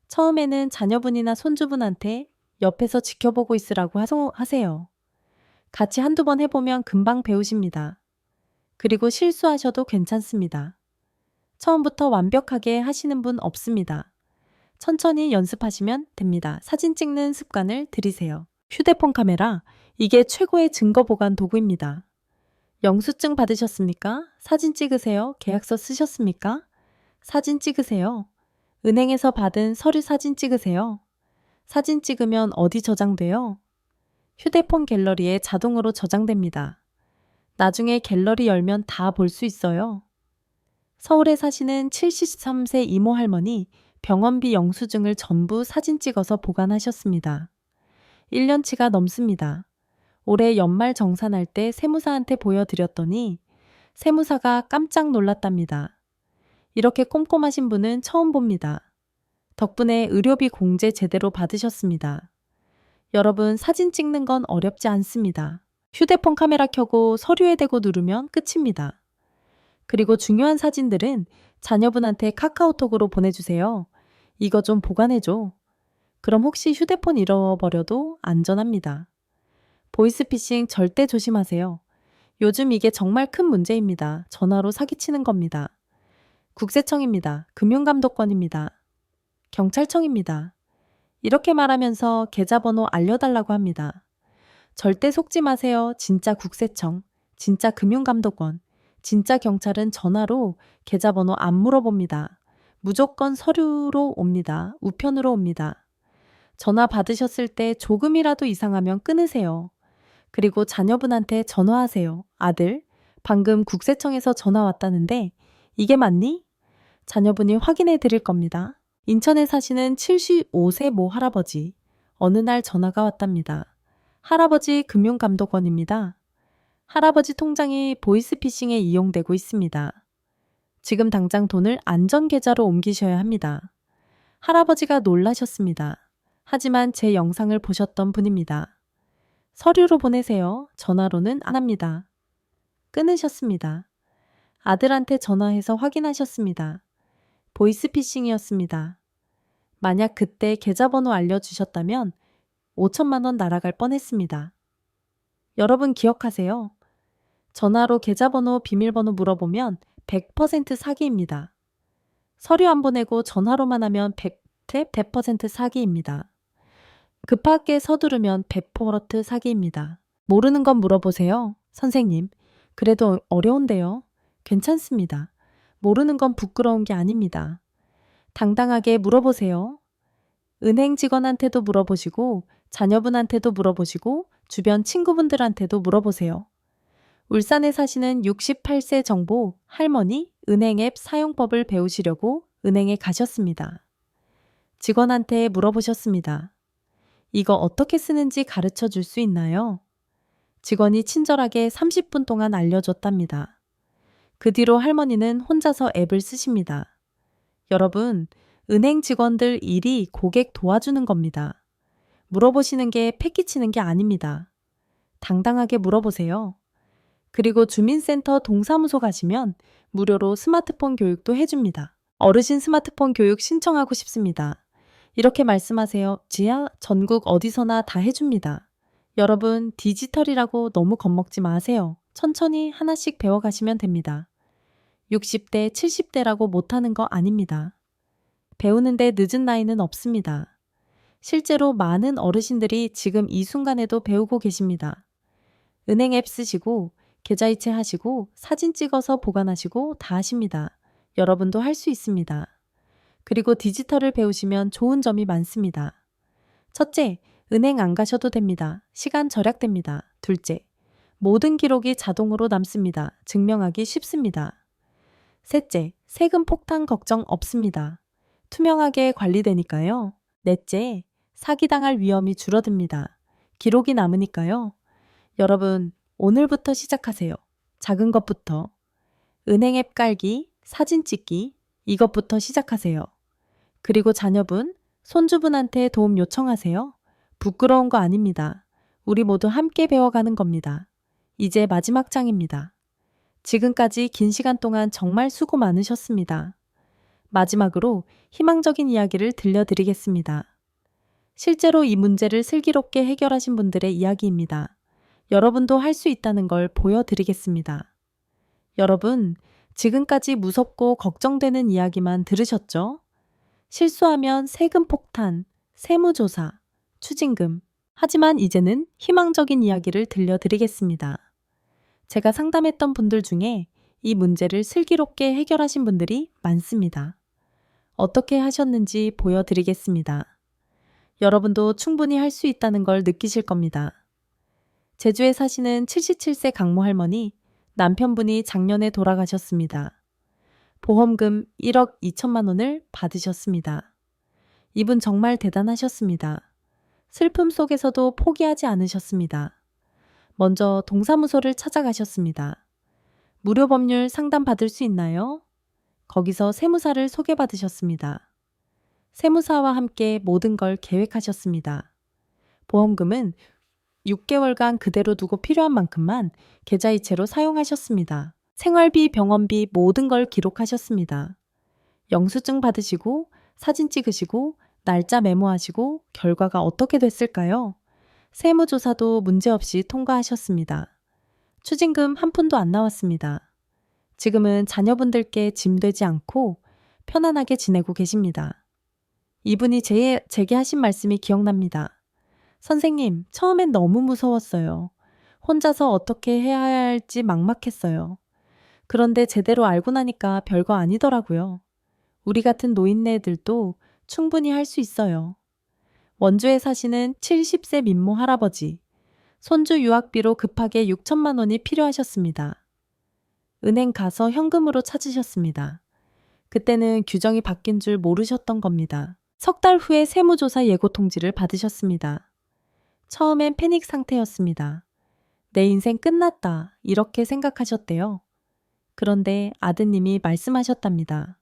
처음에는 자녀분이나 손주분한테 옆에서 지켜보고 있으라고 하세요. 같이 한두 번 해보면 금방 배우십니다. 그리고 실수하셔도 괜찮습니다. 처음부터 완벽하게 하시는 분 없습니다. 천천히 연습하시면 됩니다. 사진 찍는 습관을 들이세요. 휴대폰 카메라, 이게 최고의 증거 보관 도구입니다. 영수증 받으셨습니까? 사진 찍으세요. 계약서 쓰셨습니까? 사진 찍으세요. 은행에서 받은 서류 사진 찍으세요. 사진 찍으면 어디 저장돼요? 휴대폰 갤러리에 자동으로 저장됩니다. 나중에 갤러리 열면 다 볼 수 있어요. 서울에 사시는 73세 이모 할머니 병원비 영수증을 전부 사진 찍어서 보관하셨습니다. 1년치가 넘습니다. 올해 연말 정산할 때 세무사한테 보여드렸더니 세무사가 깜짝 놀랐답니다. 이렇게 꼼꼼하신 분은 처음 봅니다. 덕분에 의료비 공제 제대로 받으셨습니다. 여러분, 사진 찍는 건 어렵지 않습니다. 휴대폰 카메라 켜고 서류에 대고 누르면 끝입니다. 그리고 중요한 사진들은 자녀분한테 카카오톡으로 보내주세요. 이거 좀 보관해줘. 그럼 혹시 휴대폰 잃어버려도 안전합니다. 보이스피싱 절대 조심하세요. 요즘 이게 정말 큰 문제입니다. 전화로 사기치는 겁니다. 국세청입니다. 금융감독원입니다. 경찰청입니다. 이렇게 말하면서 계좌번호 알려달라고 합니다. 절대 속지 마세요. 진짜 국세청, 진짜 금융감독원, 진짜 경찰은 전화로 계좌번호 안 물어봅니다. 무조건 서류로 옵니다. 우편으로 옵니다. 전화 받으셨을 때 조금이라도 이상하면 끊으세요. 그리고 자녀분한테 전화하세요. 아들, 방금 국세청에서 전화 왔다는데 이게 맞니? 자녀분이 확인해 드릴 겁니다. 인천에 사시는 75세 모 할아버지. 어느 날 전화가 왔답니다. 할아버지 금융감독원입니다. 할아버지 통장이 보이스피싱에 이용되고 있습니다. 지금 당장 돈을 안전계좌로 옮기셔야 합니다. 할아버지가 놀라셨습니다. 하지만 제 영상을 보셨던 분입니다. 서류로 보내세요. 전화로는 안 합니다. 끊으셨습니다. 아들한테 전화해서 확인하셨습니다. 보이스피싱이었습니다. 만약 그때 계좌번호 알려주셨다면 5천만 원 날아갈 뻔했습니다. 여러분 기억하세요. 전화로 계좌번호, 비밀번호 물어보면 100% 사기입니다. 서류 안 보내고 전화로만 하면 100% 사기입니다. 급하게 서두르면 100% 사기입니다. 모르는 건 물어보세요. 선생님, 그래도 어려운데요. 괜찮습니다. 모르는 건 부끄러운 게 아닙니다. 당당하게 물어보세요. 은행 직원한테도 물어보시고, 자녀분한테도 물어보시고, 주변 친구분들한테도 물어보세요. 울산에 사시는 68세 정보 할머니 은행 앱 사용법을 배우시려고 은행에 가셨습니다. 직원한테 물어보셨습니다. 이거 어떻게 쓰는지 가르쳐 줄 수 있나요? 직원이 친절하게 30분 동안 알려줬답니다. 그 뒤로 할머니는 혼자서 앱을 쓰십니다. 여러분, 은행 직원들 일이 고객 도와주는 겁니다. 물어보시는 게 패기치는 게 아닙니다. 당당하게 물어보세요. 그리고 주민센터 동사무소 가시면 무료로 스마트폰 교육도 해줍니다. 어르신 스마트폰 교육 신청하고 싶습니다. 이렇게 말씀하세요. 지하 전국 어디서나 다 해줍니다. 여러분, 디지털이라고 너무 겁먹지 마세요. 천천히 하나씩 배워가시면 됩니다. 60대, 70대라고 못하는 거 아닙니다. 배우는데 늦은 나이는 없습니다. 실제로 많은 어르신들이 지금 이 순간에도 배우고 계십니다. 은행 앱 쓰시고 계좌이체 하시고 사진 찍어서 보관하시고 다 하십니다. 여러분도 할 수 있습니다. 그리고 디지털을 배우시면 좋은 점이 많습니다. 첫째, 은행 안 가셔도 됩니다. 시간 절약됩니다. 둘째, 모든 기록이 자동으로 남습니다. 증명하기 쉽습니다. 셋째, 세금 폭탄 걱정 없습니다. 투명하게 관리되니까요. 넷째, 사기당할 위험이 줄어듭니다. 기록이 남으니까요. 여러분, 오늘부터 시작하세요. 작은 것부터. 은행 앱 깔기, 사진 찍기, 이것부터 시작하세요. 그리고 자녀분, 손주분한테 도움 요청하세요. 부끄러운 거 아닙니다. 우리 모두 함께 배워가는 겁니다. 이제 마지막 장입니다. 지금까지 긴 시간 동안 정말 수고 많으셨습니다. 마지막으로 희망적인 이야기를 들려드리겠습니다. 실제로 이 문제를 슬기롭게 해결하신 분들의 이야기입니다. 여러분도 할 수 있다는 걸 보여드리겠습니다. 여러분, 지금까지 무섭고 걱정되는 이야기만 들으셨죠? 실수하면 세금 폭탄, 세무조사, 추징금. 하지만 이제는 희망적인 이야기를 들려드리겠습니다. 제가 상담했던 분들 중에 이 문제를 슬기롭게 해결하신 분들이 많습니다. 어떻게 하셨는지 보여드리겠습니다. 여러분도 충분히 할 수 있다는 걸 느끼실 겁니다. 제주에 사시는 77세 강모 할머니, 남편분이 작년에 돌아가셨습니다. 보험금 1억 2천만 원을 받으셨습니다. 이분 정말 대단하셨습니다. 슬픔 속에서도 포기하지 않으셨습니다. 먼저 동사무소를 찾아가셨습니다. 무료 법률 상담 받을 수 있나요? 거기서 세무사를 소개받으셨습니다. 세무사와 함께 모든 걸 계획하셨습니다. 보험금은 6개월간 그대로 두고 필요한 만큼만 계좌이체로 사용하셨습니다. 생활비, 병원비 모든 걸 기록하셨습니다. 영수증 받으시고 사진 찍으시고 날짜 메모하시고 결과가 어떻게 됐을까요? 세무조사도 문제없이 통과하셨습니다. 추징금 한 푼도 안 나왔습니다. 지금은 자녀분들께 짐되지 않고 편안하게 지내고 계십니다. 이분이 제게 하신 말씀이 기억납니다. 선생님, 처음엔 너무 무서웠어요. 혼자서 어떻게 해야 할지 막막했어요. 그런데 제대로 알고 나니까 별거 아니더라고요. 우리 같은 노인네들도 충분히 할 수 있어요. 원주에 사시는 70세 민모 할아버지. 손주 유학비로 급하게 6천만 원이 필요하셨습니다. 은행 가서 현금으로 찾으셨습니다. 그때는 규정이 바뀐 줄 모르셨던 겁니다. 석 달 후에 세무조사 예고 통지를 받으셨습니다. 처음엔 패닉 상태였습니다. 내 인생 끝났다, 이렇게 생각하셨대요. 그런데 아드님이 말씀하셨답니다.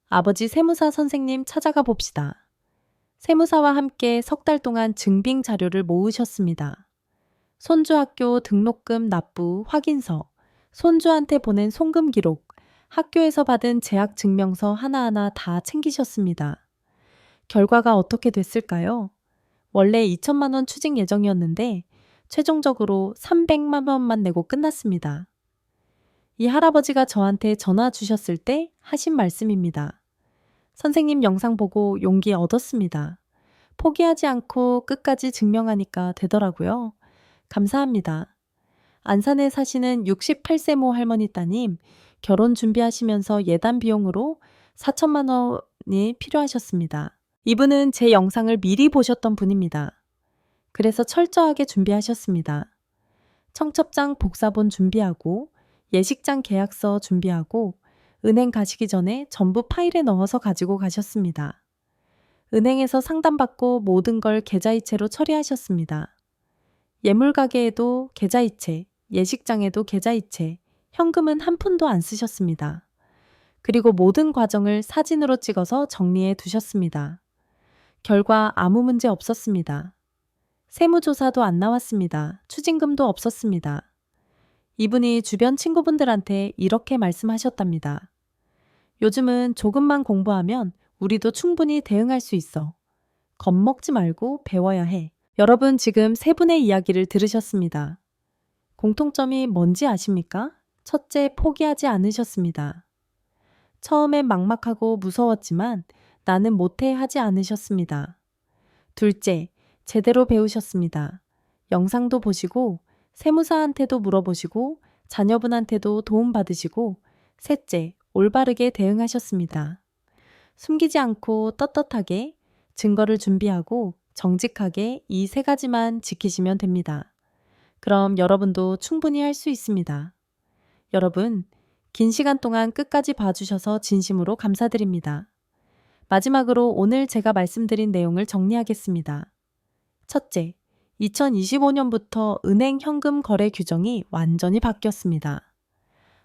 아버지 세무사 선생님 찾아가 봅시다. 세무사와 함께 석 달 동안 증빙 자료를 모으셨습니다. 손주 학교 등록금 납부 확인서, 손주한테 보낸 송금 기록, 학교에서 받은 재학 증명서 하나하나 다 챙기셨습니다. 결과가 어떻게 됐을까요? 원래 2천만 원 추징 예정이었는데 최종적으로 300만 원만 내고 끝났습니다. 이 할아버지가 저한테 전화 주셨을 때 하신 말씀입니다. 선생님 영상 보고 용기 얻었습니다. 포기하지 않고 끝까지 증명하니까 되더라고요. 감사합니다. 안산에 사시는 68세 모 할머니 따님, 결혼 준비하시면서 예단 비용으로 4천만 원이 필요하셨습니다. 이분은 제 영상을 미리 보셨던 분입니다. 그래서 철저하게 준비하셨습니다. 청첩장 복사본 준비하고 예식장 계약서 준비하고 은행 가시기 전에 전부 파일에 넣어서 가지고 가셨습니다. 은행에서 상담받고 모든 걸 계좌이체로 처리하셨습니다. 예물가게에도 계좌이체, 예식장에도 계좌이체, 현금은 한 푼도 안 쓰셨습니다. 그리고 모든 과정을 사진으로 찍어서 정리해 두셨습니다. 결과 아무 문제 없었습니다. 세무조사도 안 나왔습니다. 추징금도 없었습니다. 이분이 주변 친구분들한테 이렇게 말씀하셨답니다. 요즘은 조금만 공부하면 우리도 충분히 대응할 수 있어. 겁먹지 말고 배워야 해. 여러분 지금 세 분의 이야기를 들으셨습니다. 공통점이 뭔지 아십니까? 첫째, 포기하지 않으셨습니다. 처음엔 막막하고 무서웠지만 나는 못해 하지 않으셨습니다. 둘째, 제대로 배우셨습니다. 영상도 보시고 세무사한테도 물어보시고 자녀분한테도 도움받으시고 셋째, 올바르게 대응하셨습니다. 숨기지 않고 떳떳하게 증거를 준비하고 정직하게 이 세 가지만 지키시면 됩니다. 그럼 여러분도 충분히 할 수 있습니다. 여러분, 긴 시간 동안 끝까지 봐주셔서 진심으로 감사드립니다. 마지막으로 오늘 제가 말씀드린 내용을 정리하겠습니다. 첫째, 2025년부터 은행 현금 거래 규정이 완전히 바뀌었습니다.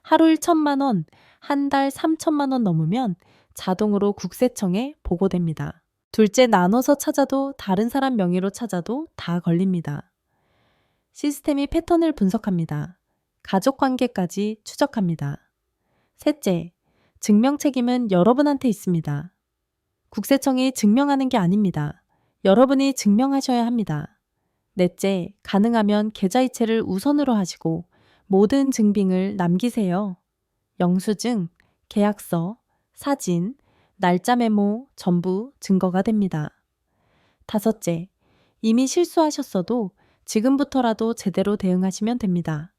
하루 1천만 원, 한 달 3천만 원 넘으면 자동으로 국세청에 보고됩니다. 둘째, 나눠서 찾아도 다른 사람 명의로 찾아도 다 걸립니다. 시스템이 패턴을 분석합니다. 가족 관계까지 추적합니다. 셋째, 증명 책임은 여러분한테 있습니다. 국세청이 증명하는 게 아닙니다. 여러분이 증명하셔야 합니다. 넷째, 가능하면 계좌이체를 우선으로 하시고 모든 증빙을 남기세요. 영수증, 계약서, 사진, 날짜 메모 전부 증거가 됩니다. 다섯째, 이미 실수하셨어도 지금부터라도 제대로 대응하시면 됩니다.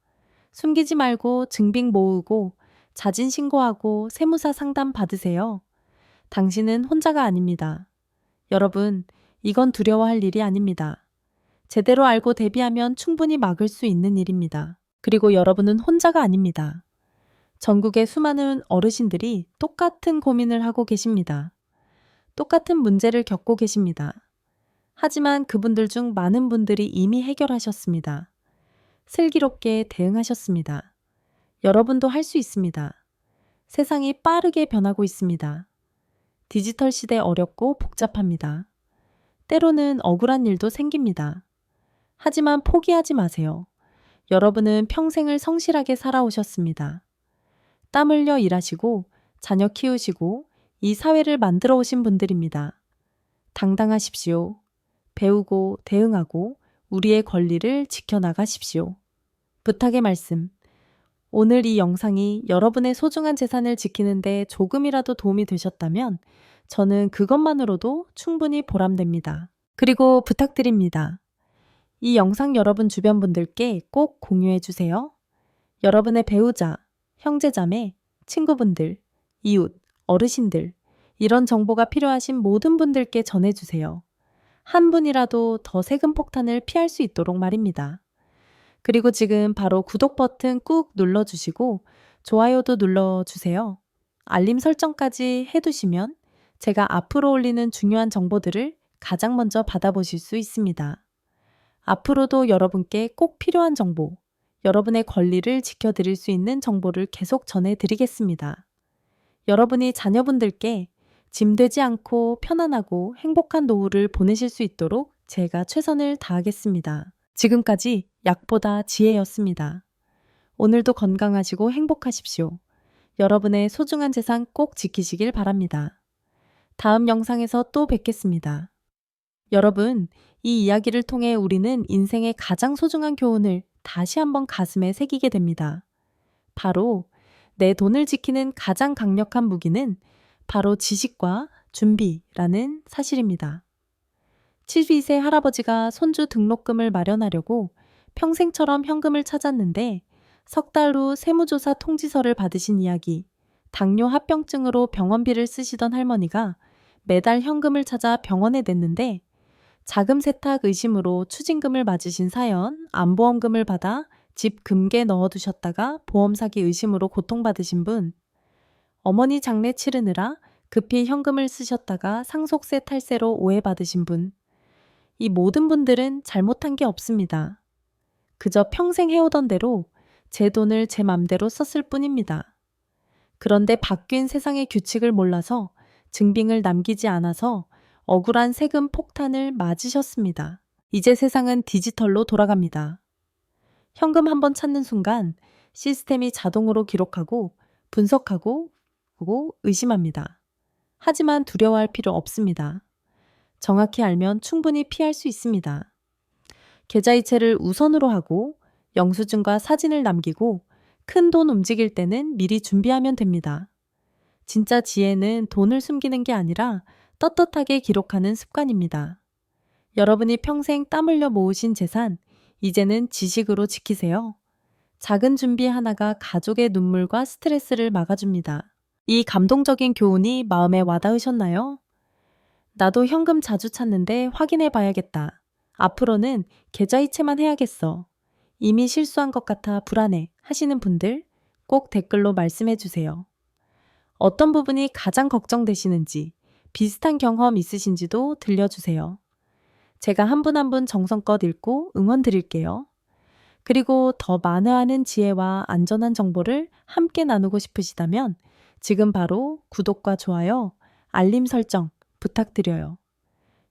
숨기지 말고 증빙 모으고 자진 신고하고 세무사 상담 받으세요. 당신은 혼자가 아닙니다. 여러분, 이건 두려워할 일이 아닙니다. 제대로 알고 대비하면 충분히 막을 수 있는 일입니다. 그리고 여러분은 혼자가 아닙니다. 전국의 수많은 어르신들이 똑같은 고민을 하고 계십니다. 똑같은 문제를 겪고 계십니다. 하지만 그분들 중 많은 분들이 이미 해결하셨습니다. 슬기롭게 대응하셨습니다. 여러분도 할 수 있습니다. 세상이 빠르게 변하고 있습니다. 디지털 시대 어렵고 복잡합니다. 때로는 억울한 일도 생깁니다. 하지만 포기하지 마세요. 여러분은 평생을 성실하게 살아오셨습니다. 땀 흘려 일하시고 자녀 키우시고 이 사회를 만들어 오신 분들입니다. 당당하십시오. 배우고 대응하고 우리의 권리를 지켜나가십시오. 부탁의 말씀. 오늘 이 영상이 여러분의 소중한 재산을 지키는 데 조금이라도 도움이 되셨다면 저는 그것만으로도 충분히 보람됩니다. 그리고 부탁드립니다. 이 영상 여러분 주변 분들께 꼭 공유해 주세요. 여러분의 배우자, 형제자매, 친구분들, 이웃, 어르신들, 이런 정보가 필요하신 모든 분들께 전해주세요. 한 분이라도 더 세금 폭탄을 피할 수 있도록 말입니다. 그리고 지금 바로 구독 버튼 꾹 눌러주시고 좋아요도 눌러주세요. 알림 설정까지 해두시면 제가 앞으로 올리는 중요한 정보들을 가장 먼저 받아보실 수 있습니다. 앞으로도 여러분께 꼭 필요한 정보, 여러분의 권리를 지켜드릴 수 있는 정보를 계속 전해드리겠습니다. 여러분이 자녀분들께 짐되지 않고 편안하고 행복한 노후를 보내실 수 있도록 제가 최선을 다하겠습니다. 지금까지 약보다 지혜였습니다. 오늘도 건강하시고 행복하십시오. 여러분의 소중한 재산 꼭 지키시길 바랍니다. 다음 영상에서 또 뵙겠습니다. 여러분, 이 이야기를 통해 우리는 인생의 가장 소중한 교훈을 다시 한번 가슴에 새기게 됩니다. 바로 내 돈을 지키는 가장 강력한 무기는 바로 지식과 준비라는 사실입니다. 72세 할아버지가 손주 등록금을 마련하려고 평생처럼 현금을 찾았는데 석 달 후 세무조사 통지서를 받으신 이야기. 당뇨 합병증으로 병원비를 쓰시던 할머니가 매달 현금을 찾아 병원에 냈는데 자금 세탁 의심으로 추징금을 맞으신 사연, 암보험금을 받아 집 금괴 넣어두셨다가 보험 사기 의심으로 고통받으신 분, 어머니 장례 치르느라 급히 현금을 쓰셨다가 상속세 탈세로 오해받으신 분, 이 모든 분들은 잘못한 게 없습니다. 그저 평생 해오던 대로 제 돈을 제 맘대로 썼을 뿐입니다. 그런데 바뀐 세상의 규칙을 몰라서 증빙을 남기지 않아서 억울한 세금 폭탄을 맞으셨습니다. 이제 세상은 디지털로 돌아갑니다. 현금 한번 찾는 순간 시스템이 자동으로 기록하고 분석하고 그리고 의심합니다. 하지만 두려워할 필요 없습니다. 정확히 알면 충분히 피할 수 있습니다. 계좌이체를 우선으로 하고 영수증과 사진을 남기고 큰 돈 움직일 때는 미리 준비하면 됩니다. 진짜 지혜는 돈을 숨기는 게 아니라 떳떳하게 기록하는 습관입니다. 여러분이 평생 땀 흘려 모으신 재산, 이제는 지식으로 지키세요. 작은 준비 하나가 가족의 눈물과 스트레스를 막아줍니다. 이 감동적인 교훈이 마음에 와닿으셨나요? 나도 현금 자주 찾는데 확인해 봐야겠다. 앞으로는 계좌이체만 해야겠어. 이미 실수한 것 같아 불안해 하시는 분들 꼭 댓글로 말씀해 주세요. 어떤 부분이 가장 걱정되시는지, 비슷한 경험 있으신지도 들려주세요. 제가 한 분 한 분 정성껏 읽고 응원 드릴게요. 그리고 더 많은 지혜와 안전한 정보를 함께 나누고 싶으시다면 지금 바로 구독과 좋아요, 알림 설정 부탁드려요.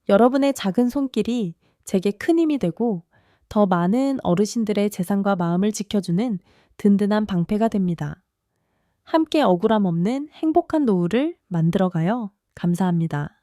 여러분의 작은 손길이 제게 큰 힘이 되고 더 많은 어르신들의 재산과 마음을 지켜주는 든든한 방패가 됩니다. 함께 억울함 없는 행복한 노후를 만들어가요. 감사합니다.